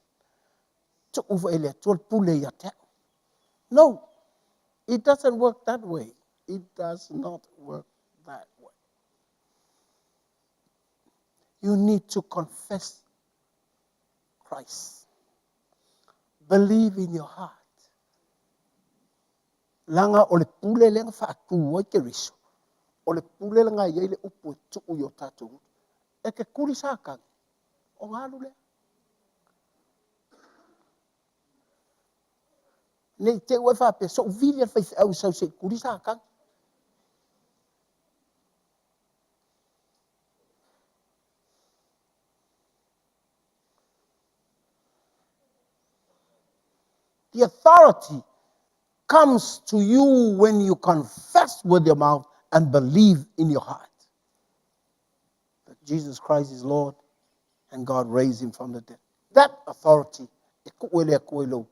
Tuu e le atua le pule I te. No, it doesn't work that way. It does not work that way. You need to confess Christ. Believe in your heart. Langa o le pule lenga whaatu o ke riso. O le pule lenga iei le upu e tuku i o tātou. E ke kuri sākang. O ngālu lea. Nei te ue whape, so vili al whaith au sau se kuri sākang. The authority comes to you when you confess with your mouth and believe in your heart that Jesus Christ is Lord and God raised him from the dead. That authority, e kuele a kuelo.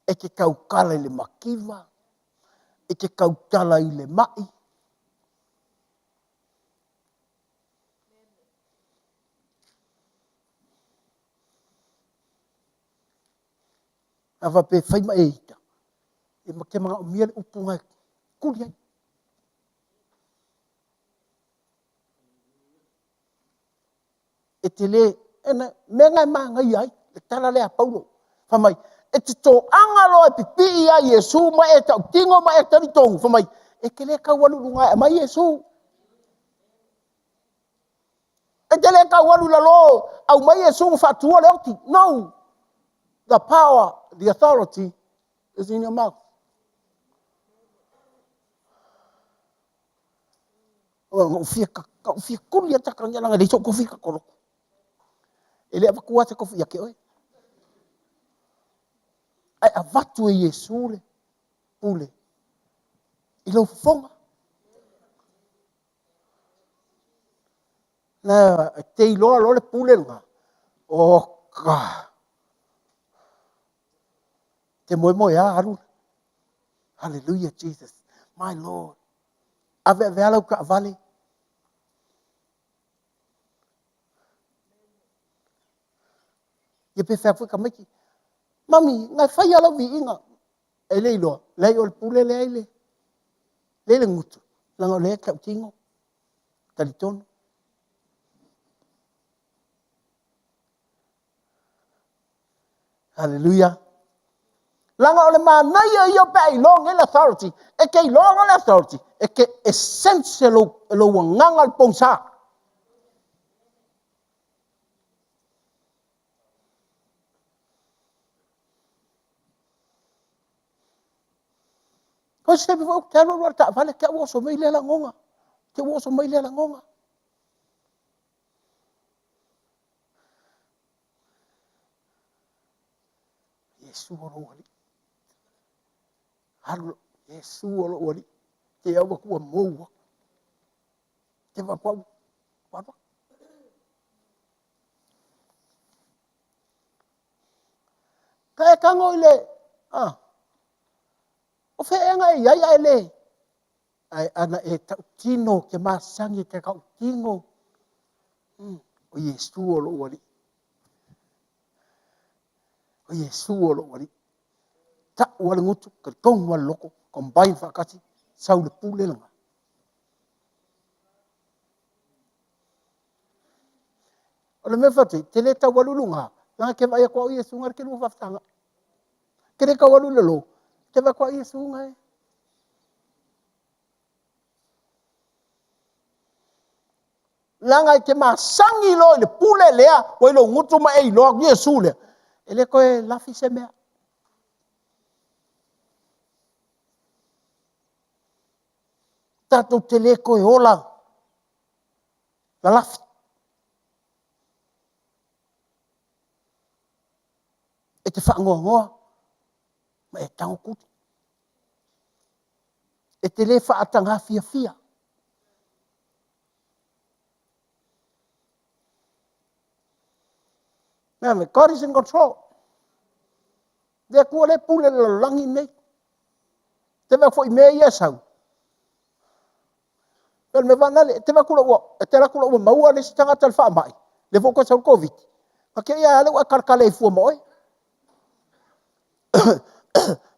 E te kaukala i le makiwa, e te kautala i le mai. Awa pe whaima e ita. E ma ke mga o mia le upunga kuri ai. E te le, ena, me ngai maa ngai ai, e tala lea paulo. Whamai, e te tō angalo e pipi ia Yesu, ma e tau tingo, ma e tari tongu. Whamai, e ke le kawalu runga e mai Yesu. E te le kawalu la lo, au mai Yesu whatua le oti. No. The power, the authority is in your mouth. O fia kuri ata kanya langa, leiso ko fia koro. Ele ava kuata ko fia ke oi. Ai avatu e Yesu le, pule. Ilo fonga. Na te iloa lo le pule nga. O ka. Te moe a aru. Hallelujah, Jesus. My Lord. Ave alau ka avale. Ye pe fa ka maki. Mami, ngai fai alau vi inga. E le iloa. Le o le pule le aile. Le ngutu. Langa le ka tingo. Talitono. Hallelujah. Langa ole mana ia pe long el authority. E ke long el authority. E ke essential lo nganga al pongsa. Ko se be o talo lo ta vale ke o so mai le la ngonga. Ke o so mai le la ngonga. Yesu o lo wali. Halu Yesu o lo wali. Te au ku mo. Te va kwa. Wa. Ka ka ngoile. Ah. O fe nga ia ele. Ai ana e ta tino ke masangi te ka tingo. O Yesu o lo wali. O Yesu o lo wali. Ta wala ngutu ka kong wala loko combine fakati sau le pule langa. O le mefati te le ta walulunga. Nga ke vai ko Yesu ngar ke lu faftanga. Ke le ka walulelo. Te va ko Yesu ngai. Langa ke masangi lo le pule lea o lo ngutu ma e lo Yesu le. Ele ko e lafi se mea. Tato te le ko e ola. La lafi. E te whaangoa ma e tango kuti. E te le whaatanga fia. Man, God is in control. Dia kua le pule le langi nei. Te va foi me ia sau. Pel me vana le te va kula o te la kula o maua le stanga tal fa mai. Le fo ko sa covid. Ma ke ia le wa karkale fu mo.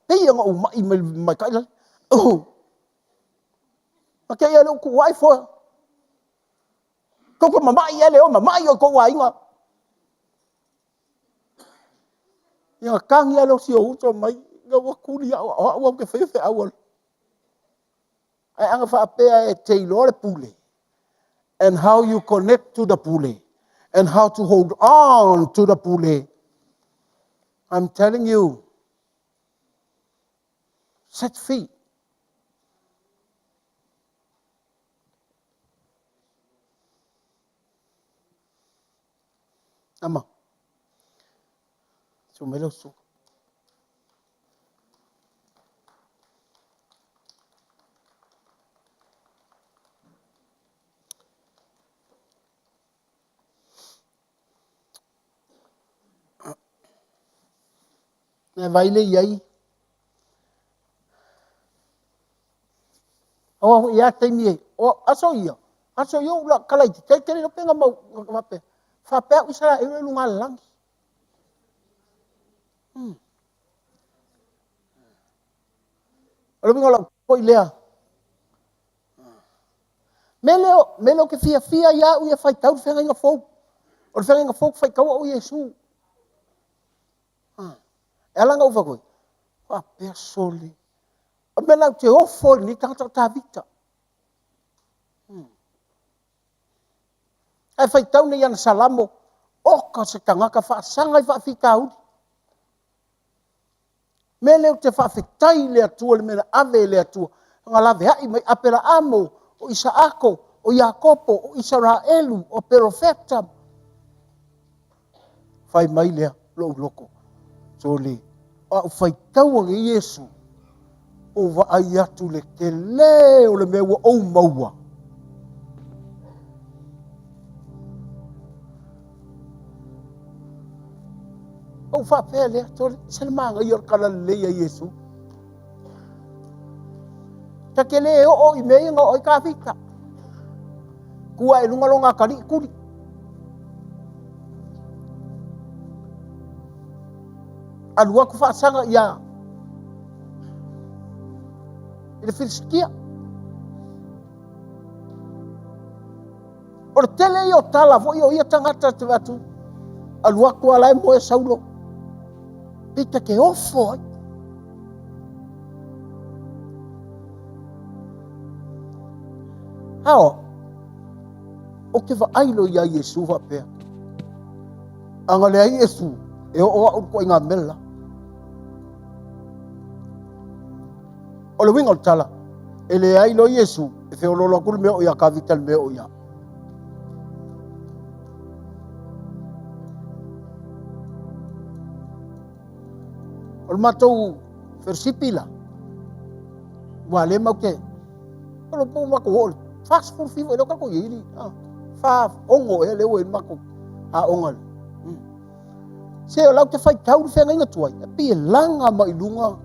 Pe ia ngo mai kai la. Ma ke ia le ku wai fo. Ko mama ia le o mama ia ko wai ngo. Ia kangi alo si o uto mai, nga wakuri au ke fefe awal. Ai anga wha apea e te ilore pule. And how you connect to the pule. And how to hold on to the pule. I'm telling you, set free. Ama. So melo so. Na vaile iai. O ia te mie. O aso ia. Aso ia ula kalai. Kei kere no penga mau. Wape. Whapea usara e lunga langi. Alo bingo la koi lea. Meleo ke fia ia uia fai tau whenga inga fau. O whenga inga fau fai kaua o Yesu. E alanga ufa koi. Wapea soli. O mela te ofo ni tangata ta vita. Ai fai tau ni yana salamo. Oka se tangaka wha sanga i wha fika udi. Me leo te whawhetai lea tua le mena ave lea tua. Nga lave hai mai apera amo o Isaako, o Iakopo, o Israelu, o Perofeta. Whai mai lea lo loko. So le, o whai taua nge Yesu. O wa ai atu le ke leo le mewa o maua. O whapea lea tole, selemanga i orkala lea Yesu. Ta ke le o i mei nga o i ka vita. Kua e lunga longa kari kuri. Alua ku whaasanga ia. Ile whiriskia. O le tele i o tala fo i o ia tangata te watu. Alua ku alai moe saulo. Pita ke ofo. Hao. O ke wa ailo ia Yesu wa pea. Anga lea Yesu. E o au ko inga mela. O le winga o tala. E le ailo Yesu. E fe o lolo kuru meo ia ka vital meo ia. O le matou versipila. Wa le mau ke. O lo pou mako o le. Fast food fivo e lo kako yiri. Fa ongo e le o e mako. A ongal. Se o lau te whai tau whenga inga tuai. E pia langa mai lunga.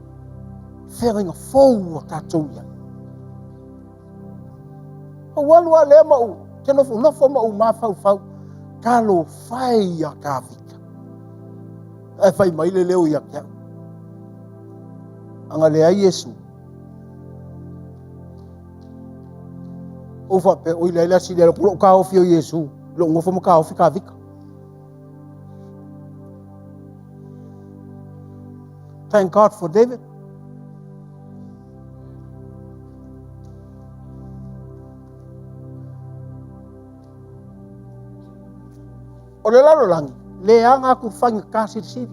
Whenga inga fau a tātou ia. O walua le mau. Te nofo mau ma fau fau. Talo whai a tā vita. E whai mai le leo ia kia. Anga lea Yesu. O whape o ila ila si lera puro ka ofi o Yesu. Lo ngofo mo ka ofi ka vika. Thank God for David. O le lalo langi. Le anga aku whainga kasi siri.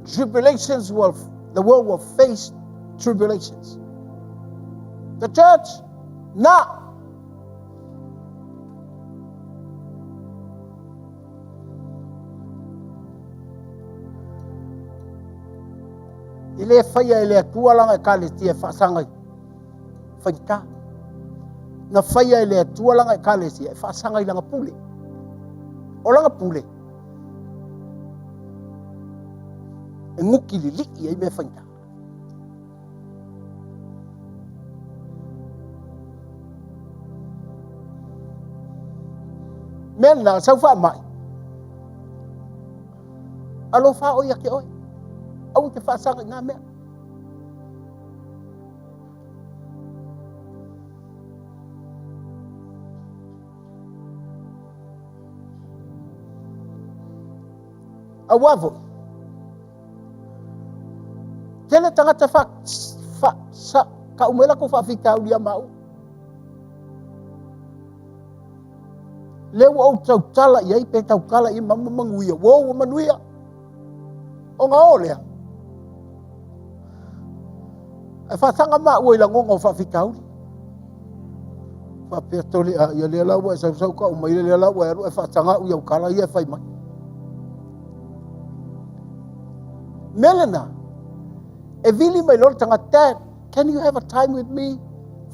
Tribulations the world will face tribulations. The church, na. Ile faya ile tua langa e kale tia whaasangai. Whaita. Na faya ile tua langa e kale tia whaasangai langa pule. O langa pule. E nguki li liki e me whaita. Mena sau wha mai. Alo wha oi ake oi. Au te whaasanga ngā mea. Awavo. Tele tangata sa ka umela ko whawhitau lia mau. Leo au tau tala iai pe tau kala i mama manguia. Wow, manuia. O ngā olea. E whatanga maa ua i langonga o whawhitau. Whapea tole a ia lea lawa e sau ka umai lea lawa e aru e whatanga ui au kala i e whai mai. Melena. E vili mai lor tanga, Dad, can you have a time with me?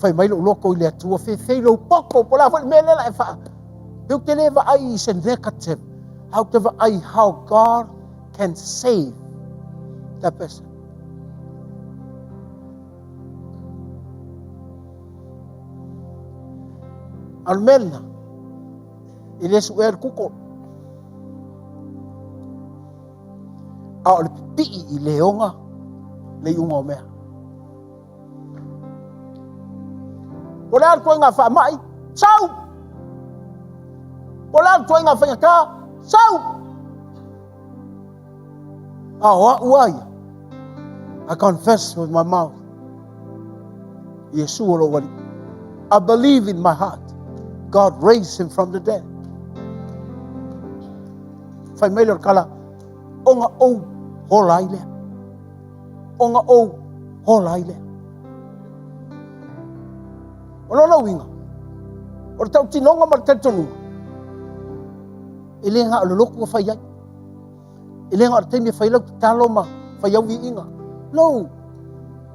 Whai mai lo loko i lea tua whewhei lo poko po la whai melela e wha. Heu te lewa ai is a negative. How te wa ai how God can save that person. Almena. I lesu e kuko. A o le pii I leonga. Le unga o mea. O le atua ngā wha mai, sau! O le atua ngā wha ka, sau! A hoa uai. I confess with my mouth. Yesu o lo wali. I believe in my heart. God raised him from the dead. Whai meilor kala, o ngā ou hola i lea. O ngā ou hola i lea. O lona winga. O le tau tinonga ma le tentonu. E le ngā o le loko whai ai. E le ngā o le teimi whai lau ki talo ma whai au I inga. No.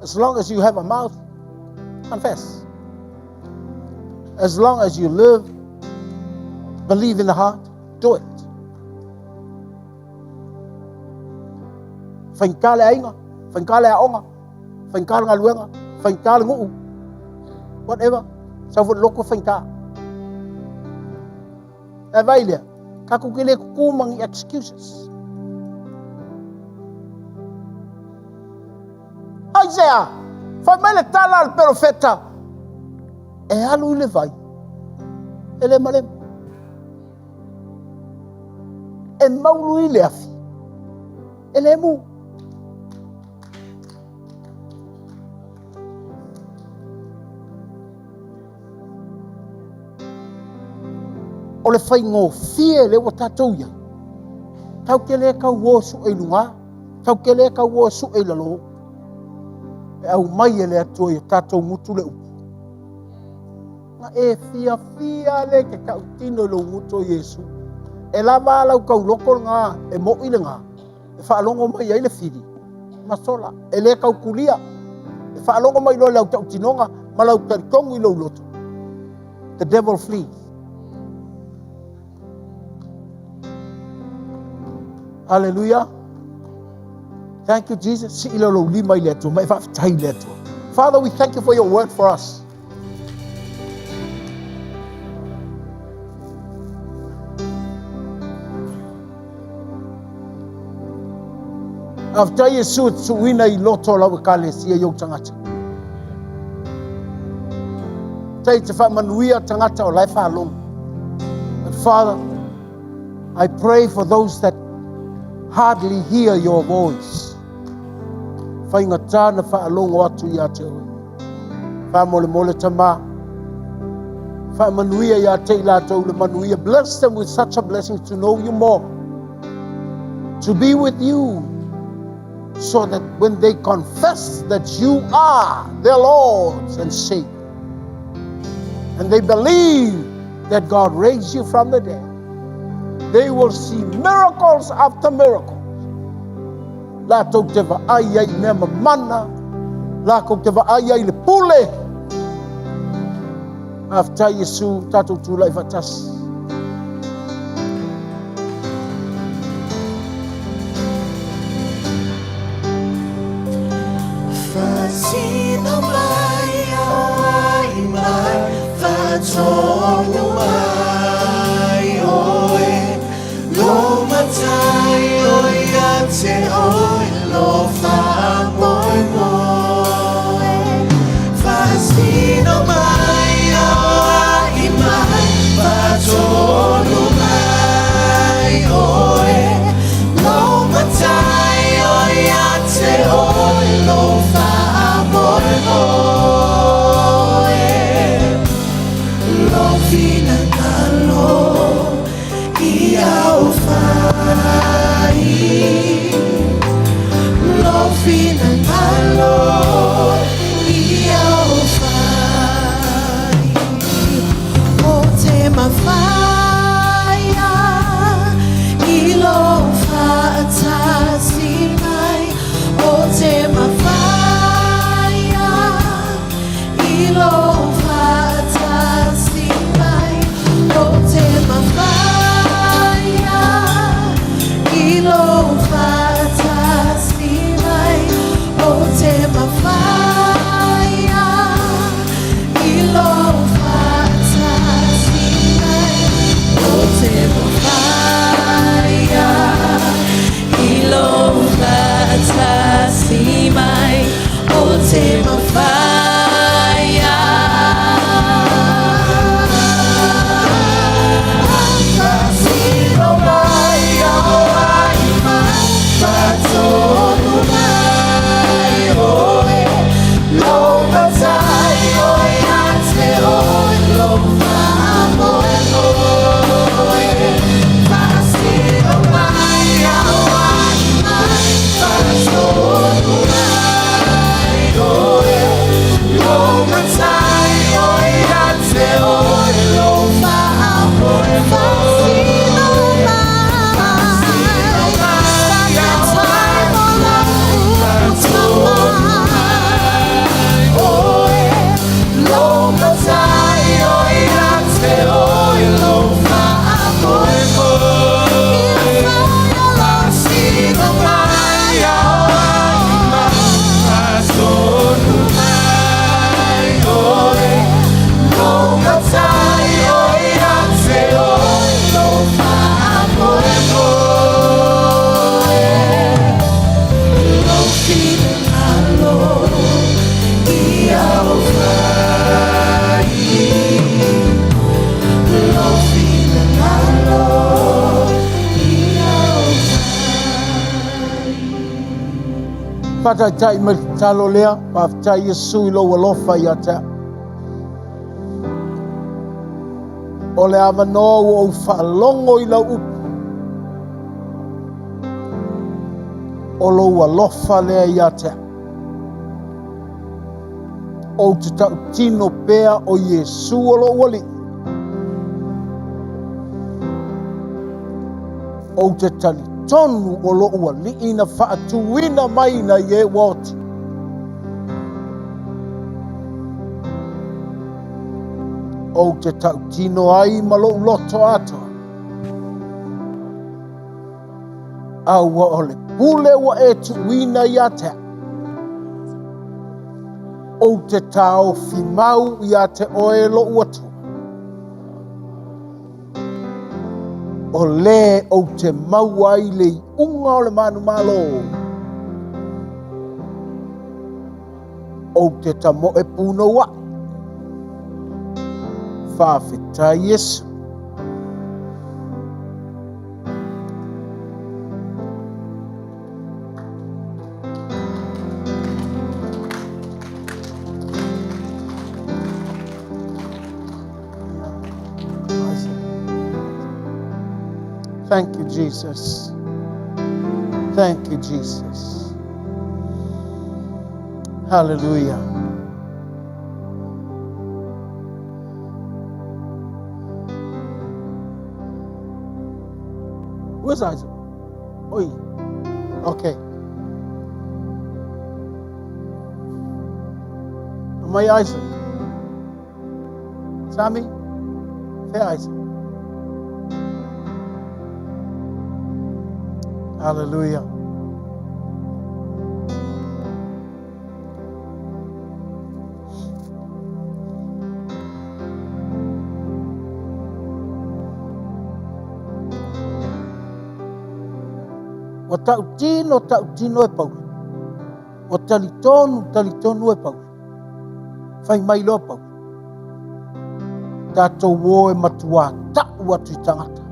As long as you have a mouth, confess. As long as you live, believe in the heart, do it. Whainkale ainga. Whainkale a onga, whainkale ngā luenga, whainkale nguu, whatever, sa wot loko whainka. E vai lea, ka kukile kukumangi excuses. Isaiah, whai mai le tala al profeta, e alu I le vai, e le malem. E maulu I le afi, e le mu. O le whai ngō fie le o tātou ia. Tau ke le kau wō su e lunga, tau ke le kau wō su e lalo. E au mai e le atua i tātou mutu le upu. Nga e fia le ke kau tino lo mutu Yesu. E lava lau kau loko ngā, e mo I le ngā. E whaalongo mai ai le whiri. Masola, e le kau kulia. E whaalongo mai lo lau tau tinonga, ma lau tarikongu I lo loto. The devil flees. Hallelujah. Thank you, Jesus. Father, we thank you for your word for us. After Yesu tsuwina I loto la wakale siya yung tangata. Tai te whamanuia tangata o lai whalong. But Father, I pray for those that hardly hear your voice. Whainga na whaalongo atu I te oi. Whamole mole tama. Whamanuia I te ilatou le manuia. Bless them with such a blessing to know you more. To be with you. So that when they confess that you are their Lord and Savior. And they believe that God raised you from the dead. They will see miracles after miracles. La tok te wa ai ai nema mana. La tok te wa ai ai le pule. After Yesu tatou tūlai watas. Fasino mai ai mai. Fatonu mai oi. Lo matai oi ate oi lo fa moi moi. Fasino mai ai mai. Pataitai me talo lea, paaftai Yesu I lo alofa ia te. O le avanoa o whaalongo I lau upu. O lo alofa lea ia te. O te tau tino pea o Yesu o lo wali. O te tali tonu o lo ua li na whaatuina mai na ye woti. O te tau tino ai ma lo loto ato. Au wa ole pule wa e tuina ia te. O te tau fimau ia te oe lo uatu. O le o te mau ai le unga o le manu malo. O te tamo e puno wa. Whawhita Yesu. Thank you, Jesus. Thank you, Jesus. Hallelujah. Where's Isaac? Oi. Okay. Am I Isaac? Sammy? Hey, Isaac. Hallelujah. O tau tino e pau. O talitonu e pau. Fai mai lo pau. Tātou wo e matua ta'u atu I tangata.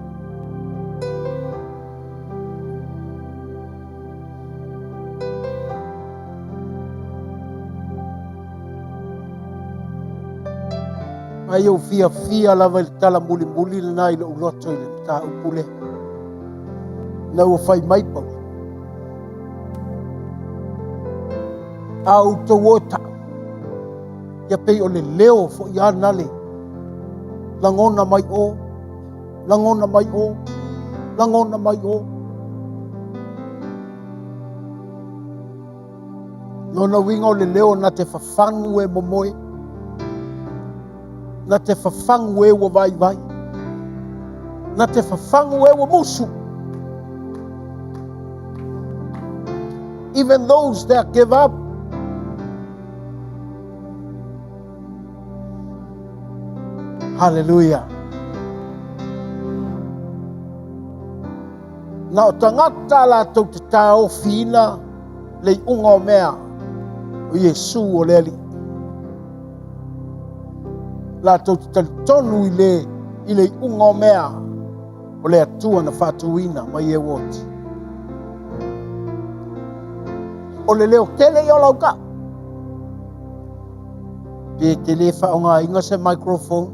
Ai o fia lava I tala muli na I lo uloto I le ta upule. Na o fai mai pau. Au to wota. Ia pei o le leo fo ia nale. Langona mai o. Langona mai o. Langona mai o. Lona winga o le leo na te fafangu e momoe. Na te fafangu e wa vai. Na te fafangu e wa musu. Even those that give up. Hallelujah. Na o tangata la tau te tau fina le unga o mea. o Yesu o le ali. La tau tonu i le unga o mea o le atua na whatuina mai e woti. O le leo tele i o lauka. Pe te le whaonga inga se microphone.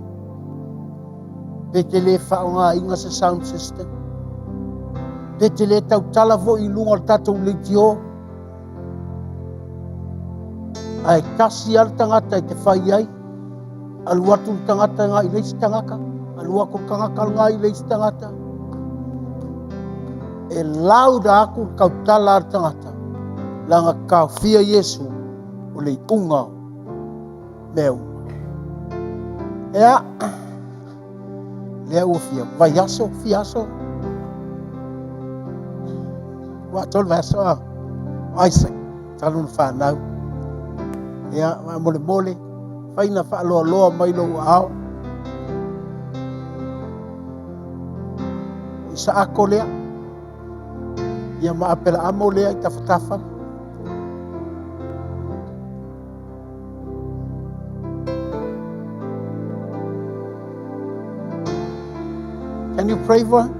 Pe te le whaonga inga se sound system. Pe te le tau talavo i lunga tatou le tio. Ai kasi al tangata i te whai ai. Alu atu tangata ngā i leisi tangaka. Alu ako tangaka ngā i leisi tangata. E lauda aku kautala al tangata. Langa kau fia Yesu o le unga meu. Ea. Lea ua fia. Vai aso, fiaso. Wa tol vaso a. Isaac. Talun whanau. Ea, mole mole. Faina whaaloa loa mai lo ao. Isa ako lea. Ia maapela amo lea i tawhatafa. Can you pray for him?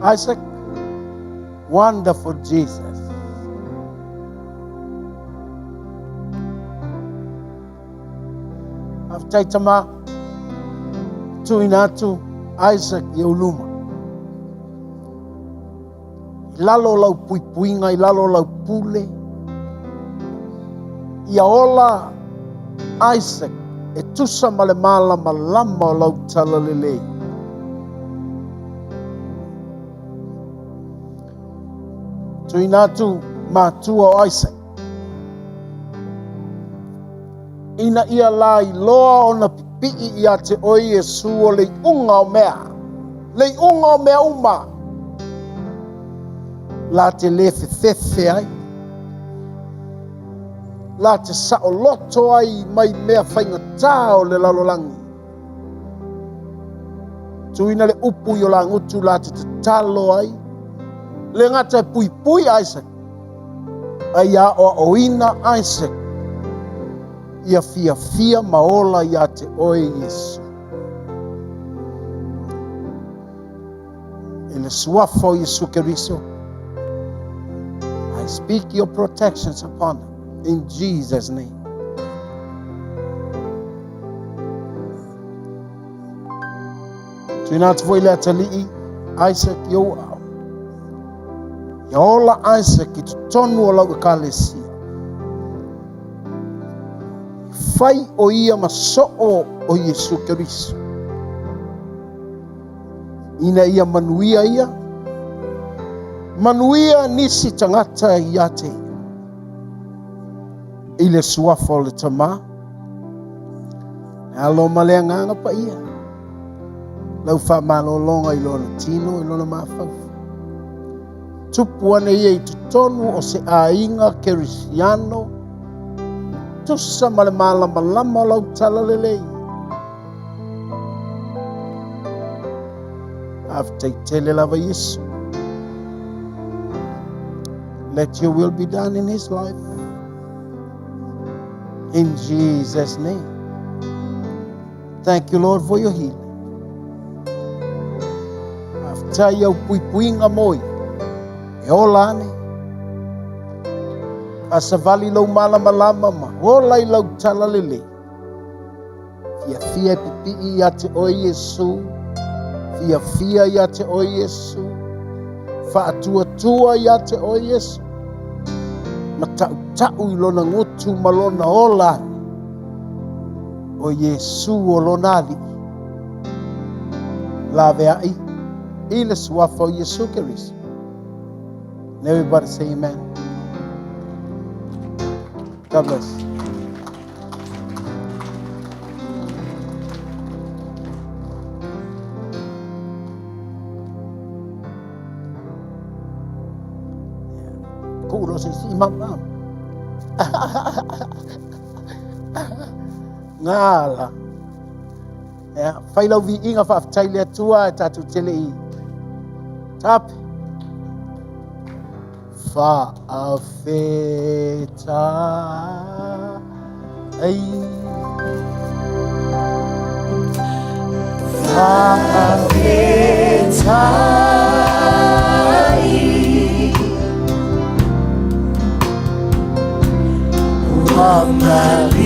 Isaac? Wonderful Jesus. Taitama tuinatu Isaac i uluma. I lalo lau puipuinga, i lalo lau pule. Ia ola Isaac e tusa male malama lama o lau talalele. Tuinatu matua o Isaac. Ina ia lai loa o na pipi ia te oi Yesu o le unga o mea. Le unga o mea uma. La te lefe fefe ai. La te sao loto ai mai mea whainga tā o le lalolangi. Tuina le upu i o la ngutu la te talo ai. Le ngata pui pui Isaac. Ai a o oina Isaac. Ia fia fia maola ia te oe Yesu. E le suafa o Yesu Keriso. I speak your protections upon him. In Jesus' name. Tuina te voile atalii. Isaac yo au. Ia ola Isaac i tu tonu o lau ekalesia. Fai o ia maso'o o Yesu Keriso. Ina ia manuia ia. Manuia nisi tangata ia te. Ile suafa o le tama. Alo malea nganga pa ia. Lau wha malolonga i lona tino i lona mawhaufa. Tupu ane ia i tutonu o se ainga Kerisiano. Tusa male malama lama lau talalelei. After tele lava Yesu. Let your will be done in his life. In Jesus' name. Thank you, Lord, for your healing. After your puipuinga moi. Eolane. Asavali lau malama lama ma. Olai lau talalele. Fia fia pipi ia te o Yesu. Fia fia ia te o Yesu. Faatua tua ia te o Yesu. Matau tau i lona ngutu malona ola. O Yesu o lonali. Lave ai. Ile suafa o Yesu Keriso. And everybody say amen. God bless. Kudos is imam. Ngala. Ya, failau vi inga fa taile tua tatu tele i. Tap. Whaafeta ai Whaafeta ai Wamalie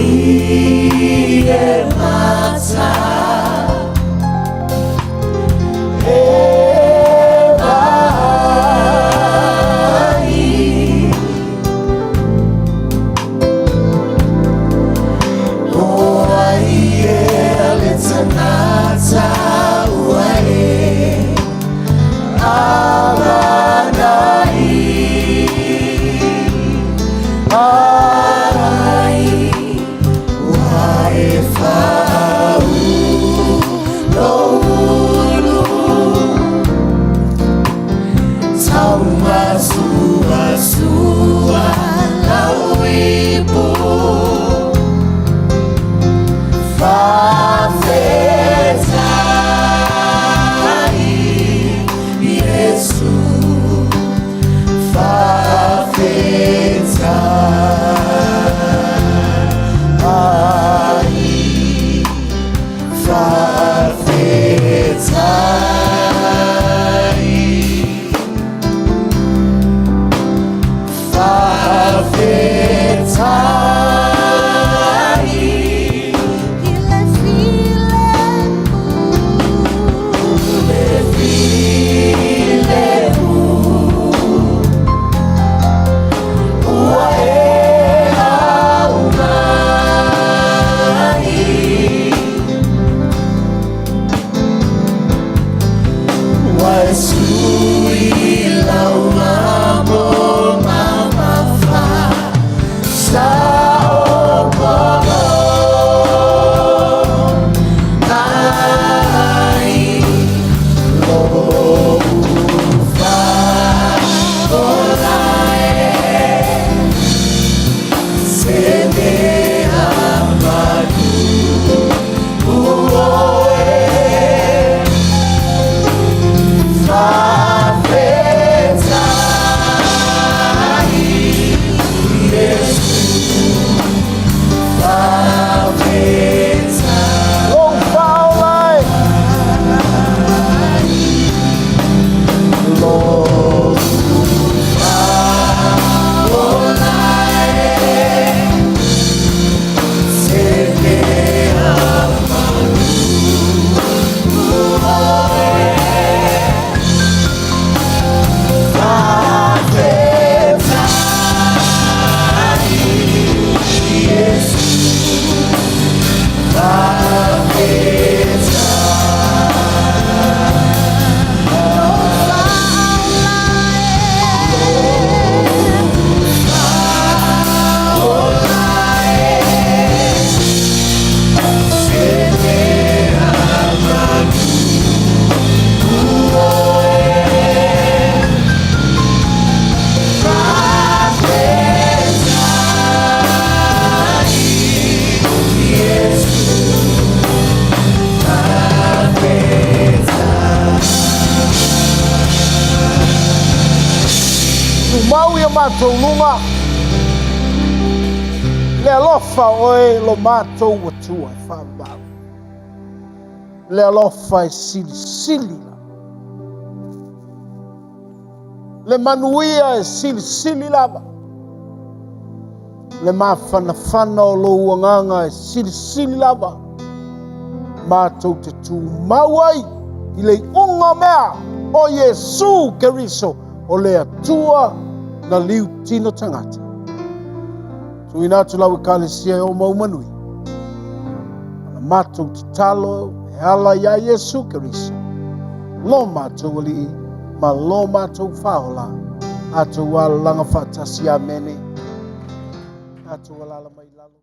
mata Lunga le alofa oe lo matou atua e whaambau le alofa e sili le manuia e sili lava le mawhanawhana o lo uanganga e sili lava matou te tū mauai i le unga mea o Yesu Keriso o le atua na liu tino tangata. Tuina atu lau ekalesia o maumanui. Ana matou te talo e ala ia Yesu Keriso. Lo matou ali, ma lo matou whaola. Atu ala langa whatasi amene. Atu ala mai lalo.